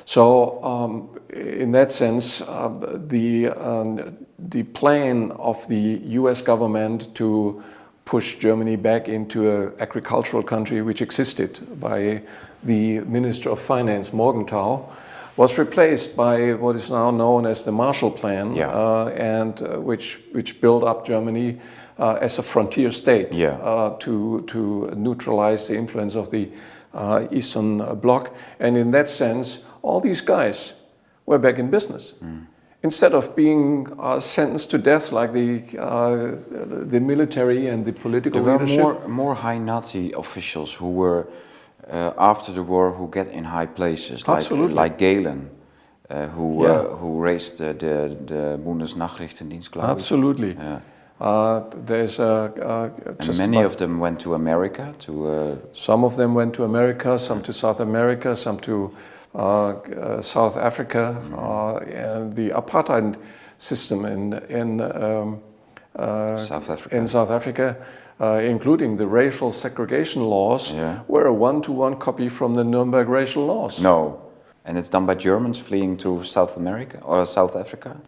B: So in that sense, the plan of the US government to push Germany back into an agricultural country which existed by the Minister of Finance, Morgenthau, was replaced by what is now known as the Marshall Plan, which built up Germany as a frontier state to neutralize the influence of the Eastern Bloc. And in that sense, all these guys were back in business. Instead of being sentenced to death like the military and the political leadership.
A: There were more high Nazi officials who were, after the war, who get in high places, like Gehlen, who raised the Bundesnachrichtendienst, glaube ich.
B: Absolutely. There's
A: and many of them went to America.
B: Some of them went to America, some to South America, some to South Africa, and the apartheid system in South Africa, including the racial segregation laws, were a one-to-one copy from the Nuremberg racial laws.
A: No, and it's done by Germans fleeing to South America or South Africa?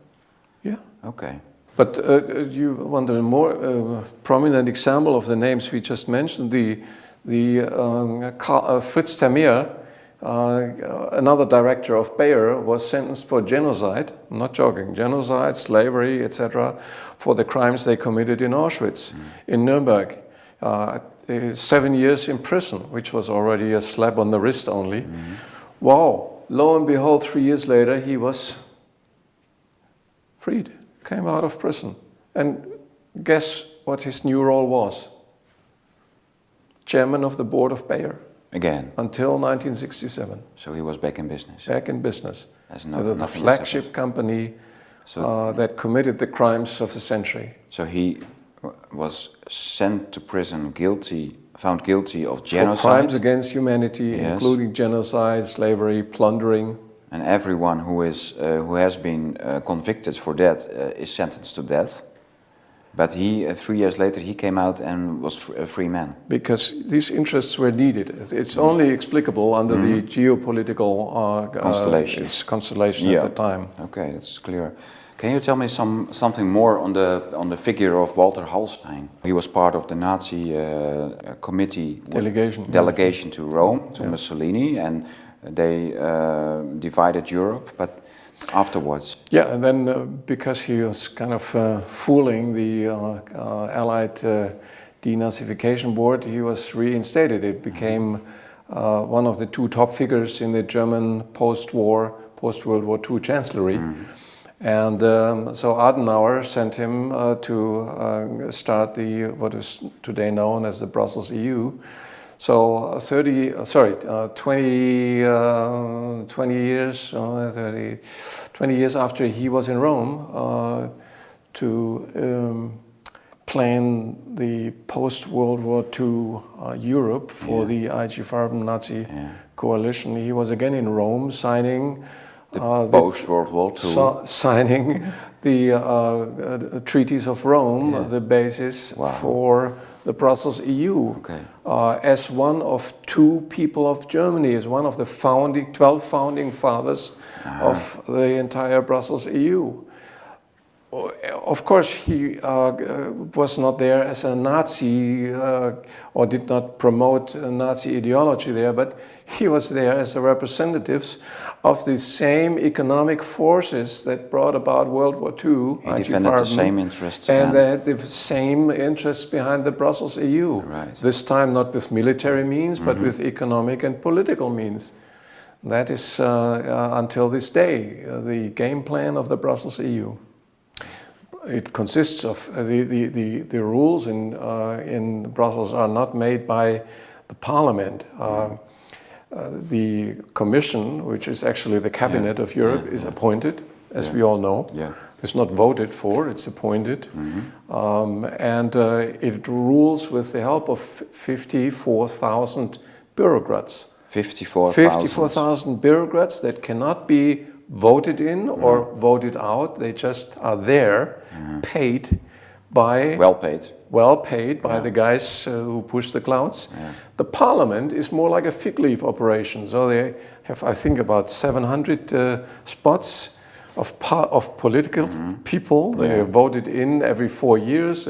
B: Yeah.
A: Okay.
B: But you want a more prominent example of the names we just mentioned, Fritz Termeer, another director of Bayer, was sentenced for genocide, I'm not joking, genocide, slavery, etc., for the crimes they committed in Auschwitz, in Nuremberg. 7 years in prison, which was already a slap on the wrist only. Wow, lo and behold, 3 years later, he was freed, came out of prison. And guess what his new role was? Chairman of the board of Bayer.
A: Again.
B: Until 1967.
A: So he was back in business.
B: Back in business.
A: The
B: flagship company that committed the crimes of the century.
A: So he was sent to prison, found guilty of genocide.
B: For crimes against humanity, including genocide, slavery, plundering.
A: And everyone who has been convicted for that is sentenced to death. But he, 3 years later, he came out and was a free man.
B: Because these interests were needed. It's only explicable under the geopolitical constellation at the time.
A: Okay, that's clear. Can you tell me something more on the figure of Walter Hallstein? He was part of the Nazi committee delegation to Rome, to Mussolini, and they divided Europe. But afterwards.
B: Yeah, and then because he was kind of fooling the Allied denazification board, he was reinstated. It became one of the two top figures in the German post-World War II chancellery. And so Adenauer sent him to start what is today known as the Brussels EU. So 20 years after he was in Rome to plan the post-World War II Europe for the IG Farben Nazi coalition, he was again in Rome signing
A: the post-World War II.
B: Signing the treaties of Rome, the basis for the Brussels EU, as one of two people of Germany, as one of the 12 founding fathers of the entire Brussels EU. Of course, he was not there as a Nazi or did not promote Nazi ideology there, but he was there as a representative of the same economic forces that brought about World War II.
A: He defended the same interests.
B: And they had the same interests behind the Brussels EU.
A: Right.
B: This time not with military means, but with economic and political means. That is, until this day, the game plan of the Brussels EU. it consists of the rules in Brussels are not made by the Parliament. The Commission, which is actually the cabinet of Europe, is appointed, as we all know.
A: Yeah.
B: It's not voted for, it's appointed. And it rules with the help of 54,000 bureaucrats. 54,000 bureaucrats that cannot be voted in or voted out. They just are there, paid by... well paid by the guys who push the clouds. The Parliament is more like a fig leaf operation. So they have, I think, about 700 spots of political people. They are voted in every 4 years.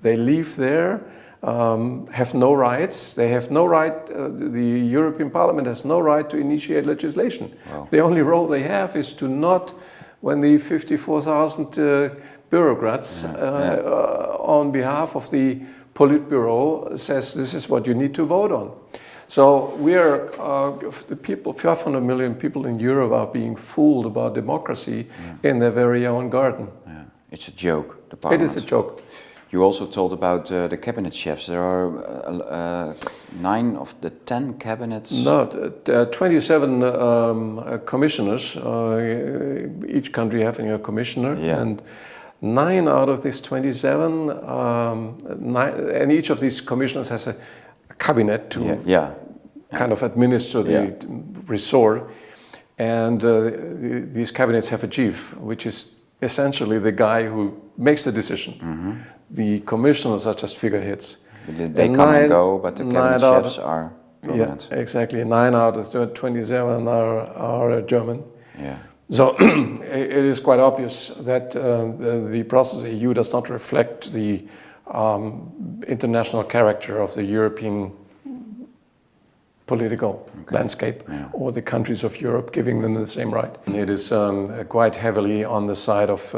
B: They leave there, have no rights. They have no right, the European Parliament has no right to initiate legislation.
A: Wow.
B: The only role they have is to not, when the 54,000 bureaucrats on behalf of the Politburo says this is what you need to vote on. So we are, the people, 500 million people in Europe are being fooled about democracy in their very own garden.
A: Yeah. It's a joke, the Parliament.
B: It is a joke.
A: You also told about the cabinet chefs. There are 9 of the 10 cabinets.
B: No, 27 commissioners, each country having a commissioner, and 9 out of these 27, and each of these commissioners has a cabinet to kind of administer the resort, and these cabinets have a chief, which is essentially the guy who makes the decision. The commissioners are just figureheads.
A: They come and go, but the cabinet chefs are permanent.
B: Yeah, exactly. 9 out of 27 are German.
A: Yeah.
B: So it is quite obvious that the Brussels EU does not reflect the international character of the European political landscape or the countries of Europe, giving them the same right. It is quite heavily on the side of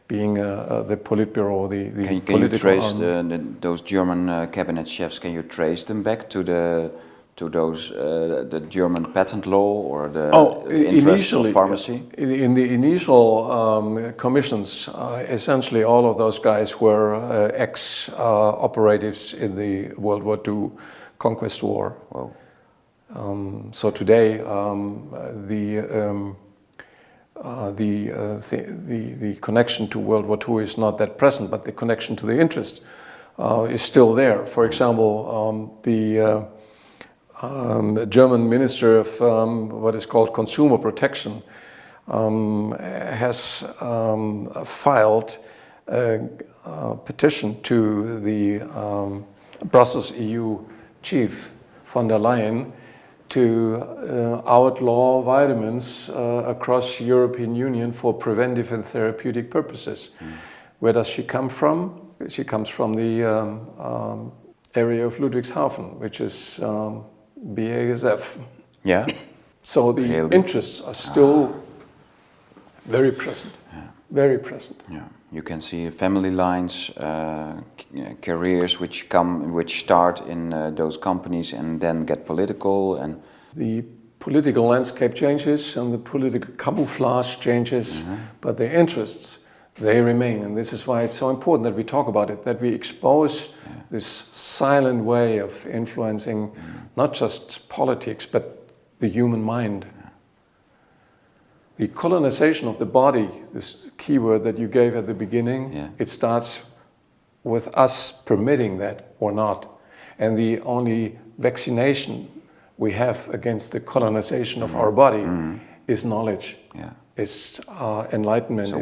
B: being the Politburo, the
A: can you trace those German cabinet chefs? Can you trace them back to the German patent law or the interests of pharmacy?
B: In the initial commissions, essentially all of those guys were ex-operatives in the World War II Conquest War.
A: Wow.
B: So today, the connection to World War II is not that present, but the connection to the interest is still there. For example, the German Minister of what is called Consumer Protection has filed a petition to the Brussels EU chief, von der Leyen, to outlaw vitamins across European Union for preventive and therapeutic purposes. Where does she come from? She comes from the area of Ludwigshafen, which is BASF.
A: Yeah.
B: So the interests are still very present. Very present.
A: Yeah. You can see family lines, careers which start in those companies and then get political, and
B: the political landscape changes and the political camouflage changes, but the interests, they remain, and this is why it's so important that we talk about it, that we expose this silent way of influencing not just politics but the human mind. The colonization of the body, this keyword that you gave at the beginning, it starts with us permitting that or not. And the only vaccination we have against the colonization of our body is knowledge, is enlightenment,
A: so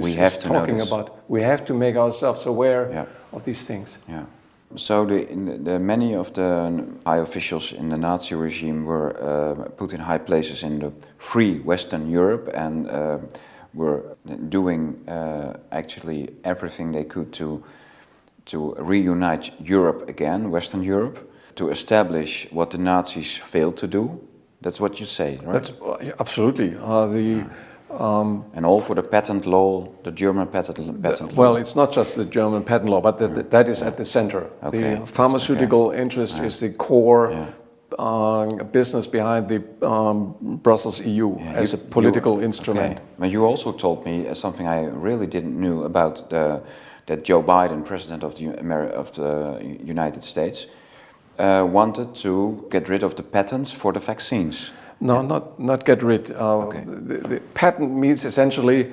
B: we have to make ourselves aware of these things.
A: Yeah. So many of the high officials in the Nazi regime were put in high places in the free Western Europe and were doing actually everything they could to reunite Europe again, Western Europe, to establish what the Nazis failed to do. That's what you say, right?
B: That's, absolutely.
A: And all for the patent law, the German patent law.
B: Well, it's not just the German patent law, but that is at the center. The pharmaceutical interest is the core business behind the Brussels EU as a political instrument.
A: Okay. But you also told me something I really didn't know about that Joe Biden, President of the United States, wanted to get rid of the patents for the vaccines.
B: No, not get rid.
A: Okay.
B: The patent means essentially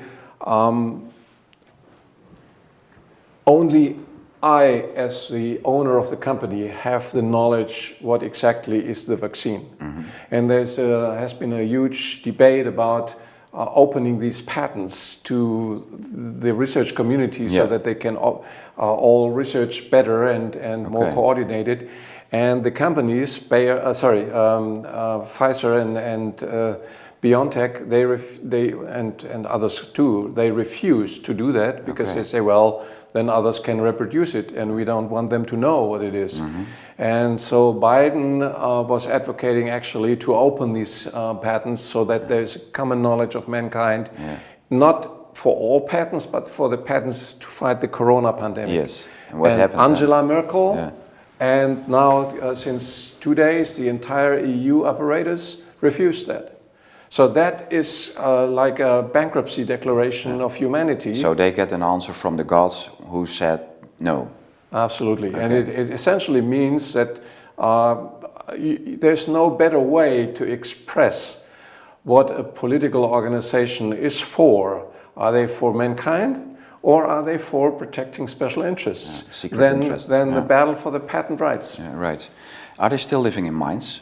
B: only I, as the owner of the company, have the knowledge what exactly is the vaccine. Mm-hmm. And has been a huge debate about opening these patents to the research community so that they can all research better and more coordinated. And the companies, Pfizer and BioNTech, and others too, they refuse to do that because they say, well, then others can reproduce it, and we don't want them to know what it is. Mm-hmm. And so Biden was advocating actually to open these patents so that there's common knowledge of mankind, not for all patents, but for the patents to fight the corona pandemic.
A: Yes. And what happened?
B: Angela Merkel, and now since 2 days, the entire EU apparatus refused that. So that is like a bankruptcy declaration of humanity.
A: So they get an answer from the gods who said no.
B: Absolutely. Okay. And it essentially means that there's no better way to express what a political organization is for. Are they for mankind or are they for protecting special interests?
A: Secret interests.
B: Than the battle for the patent rights.
A: Yeah, right. Are they still living in mines?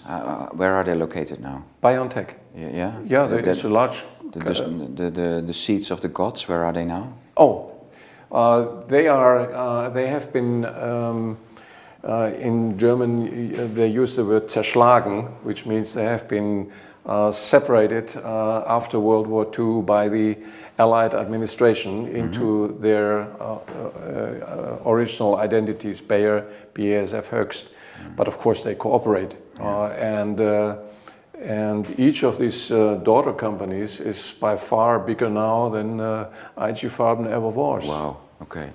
A: Where are they located now?
B: BioNTech.
A: Yeah.
B: It's a large.
A: The seats of the gods. Where are they now?
B: Oh, they are. They have been in German. They use the word zerschlagen, which means they have been separated after World War II by the Allied administration into their original identities, Bayer, BASF, Höchst. But of course they cooperate, and each of these daughter companies is by far bigger now than IG Farben ever was.
A: Wow. Okay.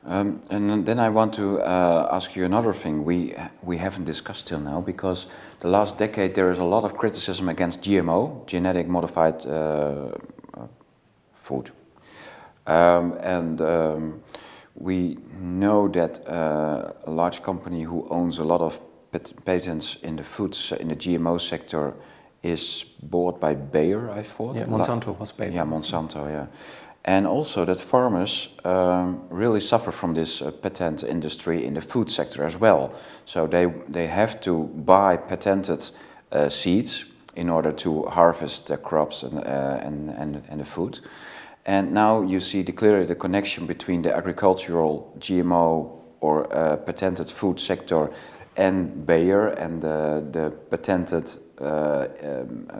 A: And then I want to ask you another thing we haven't discussed till now, because the last decade there is a lot of criticism against GMO, genetic modified food, we know that a large company who owns a lot of patents in the foods, in the GMO sector, is bought by Bayer, I thought.
B: Yeah, Monsanto was Bayer.
A: Yeah, Monsanto, yeah. And also that farmers really suffer from this patent industry in the food sector as well. So they have to buy patented seeds in order to harvest the crops and the food. And now you see clearly the connection between the agricultural GMO or patented food sector and Bayer and the patented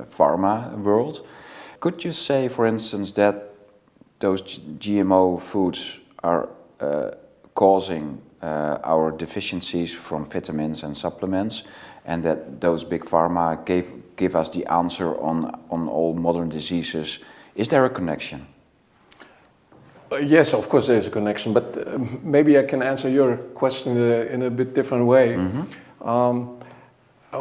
A: pharma world. Could you say, for instance, that those GMO foods are causing our deficiencies from vitamins and supplements, and that those big pharma give us the answer on all modern diseases? Is there a connection?
B: Yes, of course there is a connection, but maybe I can answer your question in a bit different way. Mm-hmm.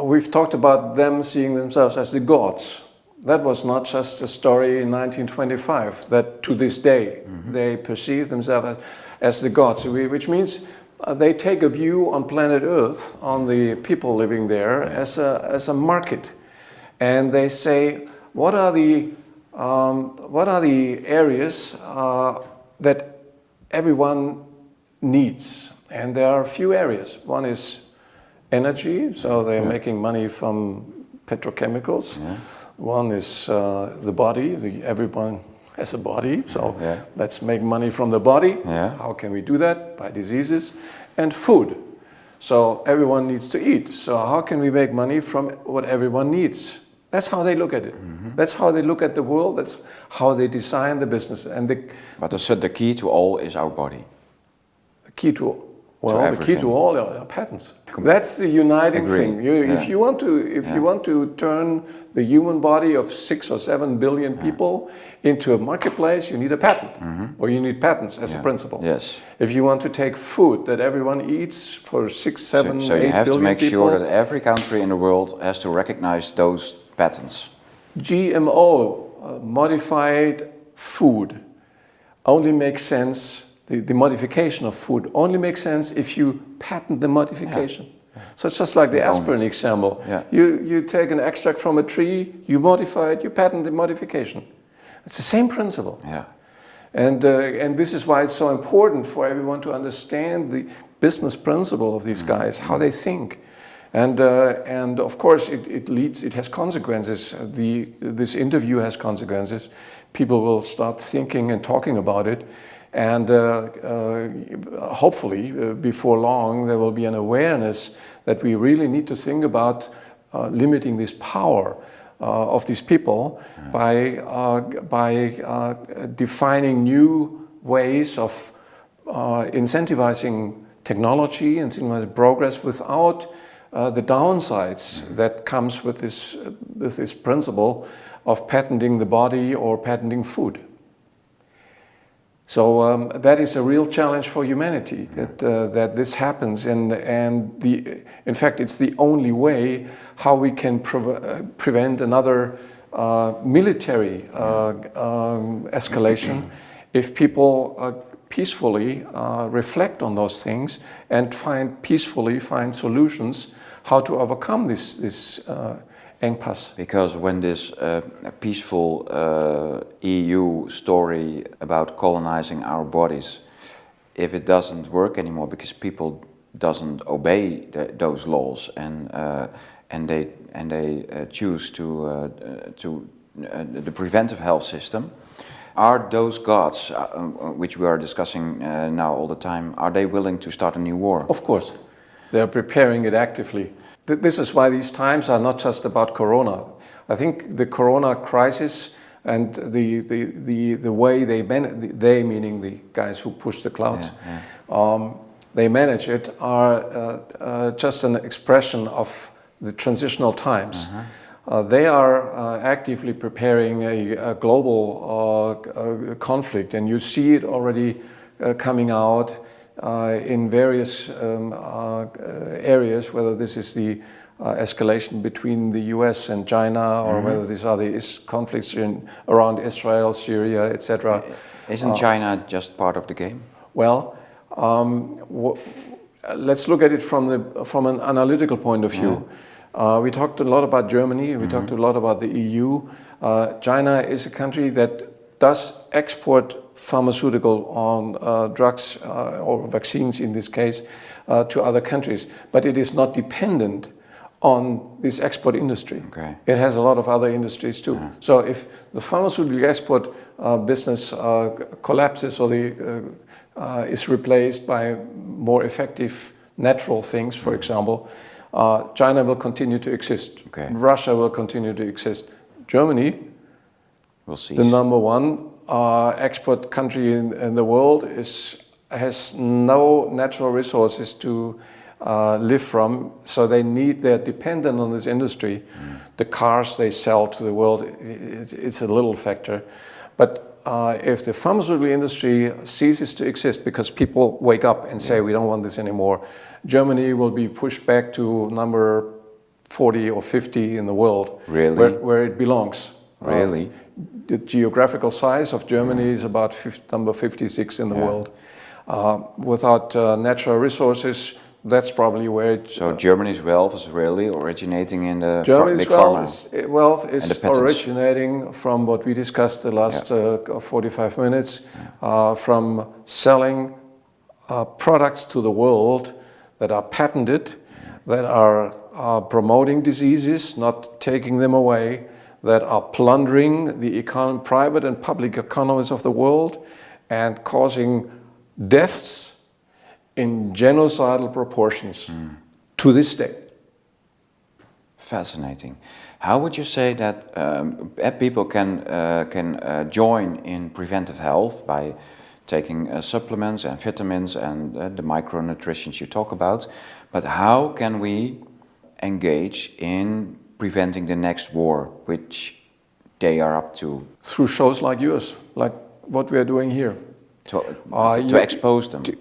B: We've talked about them seeing themselves as the gods. That was not just a story in 1925, that to this day they perceive themselves as the gods, which means they take a view on planet Earth, on the people living there, as a market. And they say, what are the areas that everyone needs? And there are a few areas. One is energy, so they're making money from petrochemicals. Yeah. One is the body. Everyone has a body, so let's make money from the body. Yeah. How can we do that? By diseases. And food. So everyone needs to eat. So how can we make money from what everyone needs? That's how they look at it. Mm-hmm. That's how they look at the world. That's how they design the business. But
A: the key to all is our body.
B: The key to Well, the key to all are patents. That's the uniting thing. If you want to turn the human body of 6 or 7 billion people into a marketplace, you need a patent, or you need patents as a principle.
A: Yes.
B: If you want to take food that everyone eats for 6, 7, 8 billion people,
A: so you have to make sure that every country in the world has to recognize those patents.
B: GMO, modified food, only makes sense. The modification of food only makes sense if you patent the modification. Yeah. So it's just like the aspirin example. Yeah. You take an extract from a tree, you modify it, you patent the modification. It's the same principle.
A: Yeah.
B: And this is why it's so important for everyone to understand the business principle of these guys, how they think. And of course it has consequences. This interview has consequences. People will start thinking and talking about it. And hopefully, before long, there will be an awareness that we really need to think about limiting this power of these people by defining new ways of incentivizing technology and incentivizing progress without the downsides that comes with this principle of patenting the body or patenting food. So that is a real challenge for humanity, that this happens, and in fact it's the only way how we can prevent another military escalation if people peacefully reflect on those things and peacefully find solutions how to overcome this impasse.
A: Because when this peaceful EU story about colonizing our bodies, if it doesn't work anymore because people doesn't obey those laws and they choose to the preventive health system, are those gods, which we are discussing now all the time, are they willing to start a new war?
B: Of course, they are preparing it actively. This is why these times are not just about Corona. I think the Corona crisis and the way they meaning the guys who push the clouds, they manage it are just an expression of the transitional times. They are actively preparing a global conflict, and you see it already coming out in various areas, whether this is the escalation between the US and China, or whether these are the conflicts around Israel, Syria, etc.
A: Isn't China just part of the game?
B: Well, let's look at it from an analytical point of view. We talked a lot about Germany, we talked a lot about the EU. China is a country that does export pharmaceutical drugs or vaccines in this case to other countries, but it is not dependent on this export industry.
A: Okay.
B: It has a lot of other industries too. So if the pharmaceutical export business collapses or is replaced by more effective natural things, for example, China will continue to exist.
A: Okay.
B: Russia will continue to exist. Germany,
A: the
B: number one export country in the world, has no natural resources to live from, so they're dependent on this industry. The cars they sell to the world, it's a little factor. But if the pharmaceutical industry ceases to exist because people wake up and say we don't want this anymore, Germany will be pushed back to number 40 or 50 in the world, where it belongs.
A: Really?
B: The geographical size of Germany is about number 56 in the world. Without natural resources, that's probably where it...
A: So Germany's wealth is really originating in the
B: Germany's
A: big pharma.
B: wealth is originating from what we discussed the last 45 minutes, from selling products to the world that are patented, that are promoting diseases, not taking them away, that are plundering the private and public economies of the world and causing deaths in genocidal proportions to this day.
A: Fascinating. How would you say that people can join in preventive health by taking supplements and vitamins and the micronutritions you talk about. But how can we engage in preventing the next war, which they are up to?
B: Through shows like yours, like what we are doing here.
A: To expose them.
B: To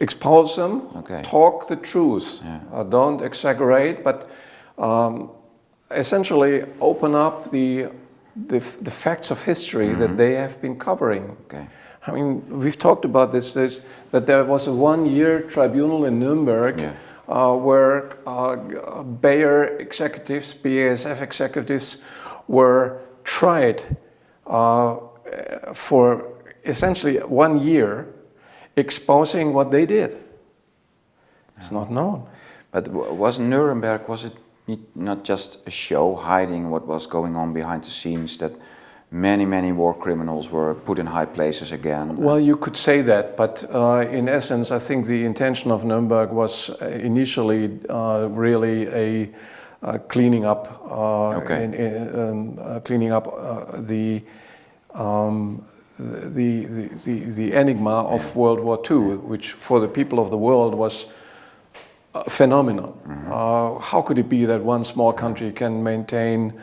B: expose them,
A: okay.
B: Talk the truth.
A: Yeah.
B: Don't exaggerate, but essentially open up the facts of history that they have been covering.
A: Okay.
B: I mean, we've talked about this, that there was a one-year tribunal in Nuremberg where Bayer executives, BASF executives were tried for essentially 1 year exposing what they did. It's not known.
A: But was it not just a show hiding what was going on behind the scenes, that many war criminals were put in high places again?
B: Well, you could say that, but in essence, I think the intention of Nuremberg was initially really a cleaning up, the enigma of World War II, which for the people of the world was a phenomenon. How could it be that one small country can maintain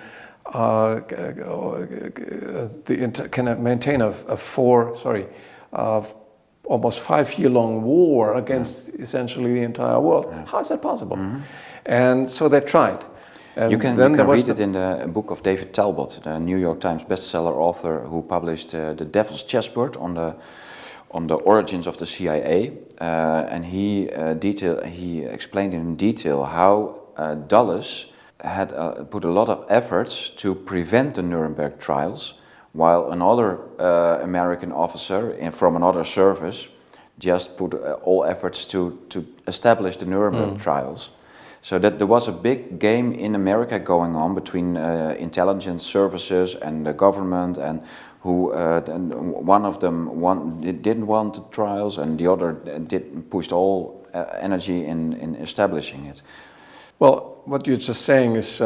B: almost 5-year-long war against essentially the entire world? How is that possible? And so they tried. And
A: you can read it in the book of David Talbot, the New York Times bestseller author who published The Devil's Chessboard on the origins of the CIA, and he explained in detail how Dulles had put a lot of efforts to prevent the Nuremberg trials, while another American officer from another service just put all efforts to establish the Nuremberg trials. So that there was a big game in America going on between intelligence services and the government, and one of them didn't want the trials, and the other pushed all energy in establishing it.
B: Well, what you're just saying is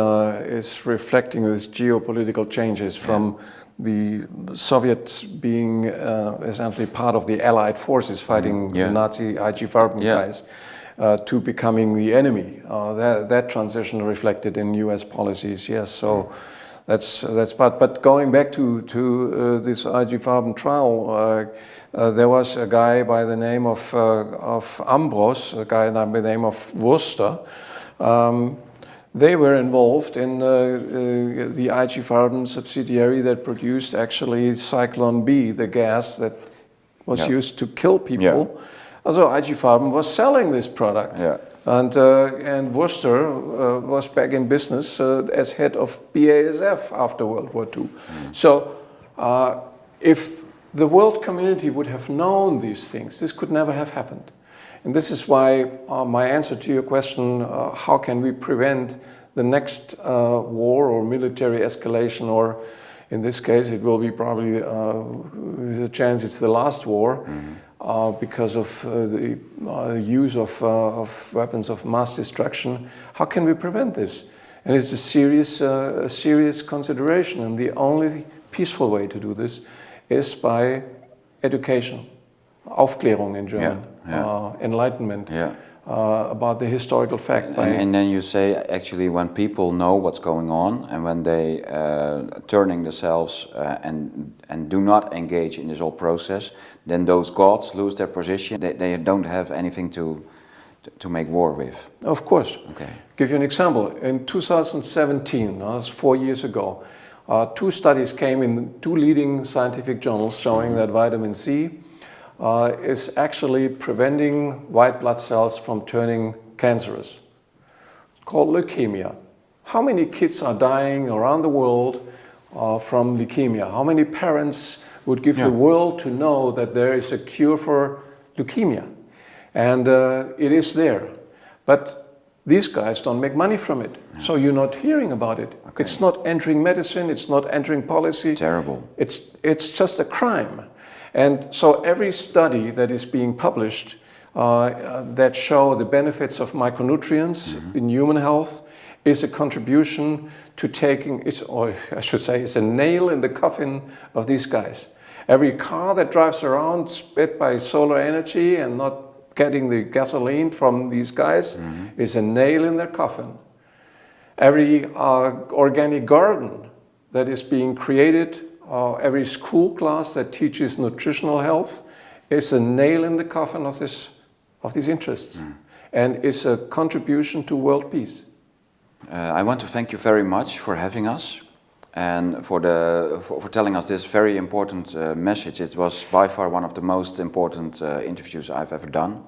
B: reflecting these geopolitical changes from the Soviets being essentially part of the Allied forces fighting the Nazi IG Farben guys. To becoming the enemy. That transition reflected in U.S. policies, yes. So that's part. But going back to this IG Farben trial, there was a guy by the name of Ambros, a guy by the name of Wurster. They were involved in the IG Farben subsidiary that produced actually Cyclone B, the gas that was used to kill people. Also, IG Farben was selling this product, and Worcester was back in business as head of BASF after World War II. So, if the world community would have known these things, this could never have happened. And this is why my answer to your question, how can we prevent the next war or military escalation, or in this case it will be probably, there's a chance it's the last war, because of the use of weapons of mass destruction. How can we prevent this? And it's a serious consideration, and the only peaceful way to do this is by education, Aufklärung in German, enlightenment about the historical fact.
A: And then you say, actually, when people know what's going on, and when they turning themselves and do not engage in this whole process, then those gods lose their position. They don't have anything to make war with.
B: Of course.
A: Okay.
B: Give you an example. In 2017, that's 4 years ago, 2 studies came in 2 leading scientific journals showing that vitamin C is actually preventing white blood cells from turning cancerous. It's called leukemia. How many kids are dying around the world from leukemia? How many parents would give the world to know that there is a cure for leukemia? And it is there. But these guys don't make money from it. So you're not hearing about it. Okay. It's not entering medicine, it's not entering policy.
A: Terrible.
B: It's just a crime. And so every study that is being published that show the benefits of micronutrients in human health is a contribution to taking, or I should say, it's a nail in the coffin of these guys. Every car that drives around sped by solar energy and not getting the gasoline from these guys is a nail in their coffin. Every organic garden that is being created, every school class that teaches nutritional health is a nail in the coffin of these interests, and is a contribution to world peace.
A: I want to thank you very much for having us and for telling us this very important message. It was by far one of the most important interviews I've ever done,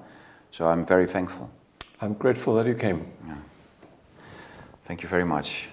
A: so I'm very thankful.
B: I'm grateful that you came.
A: Yeah. Thank you very much.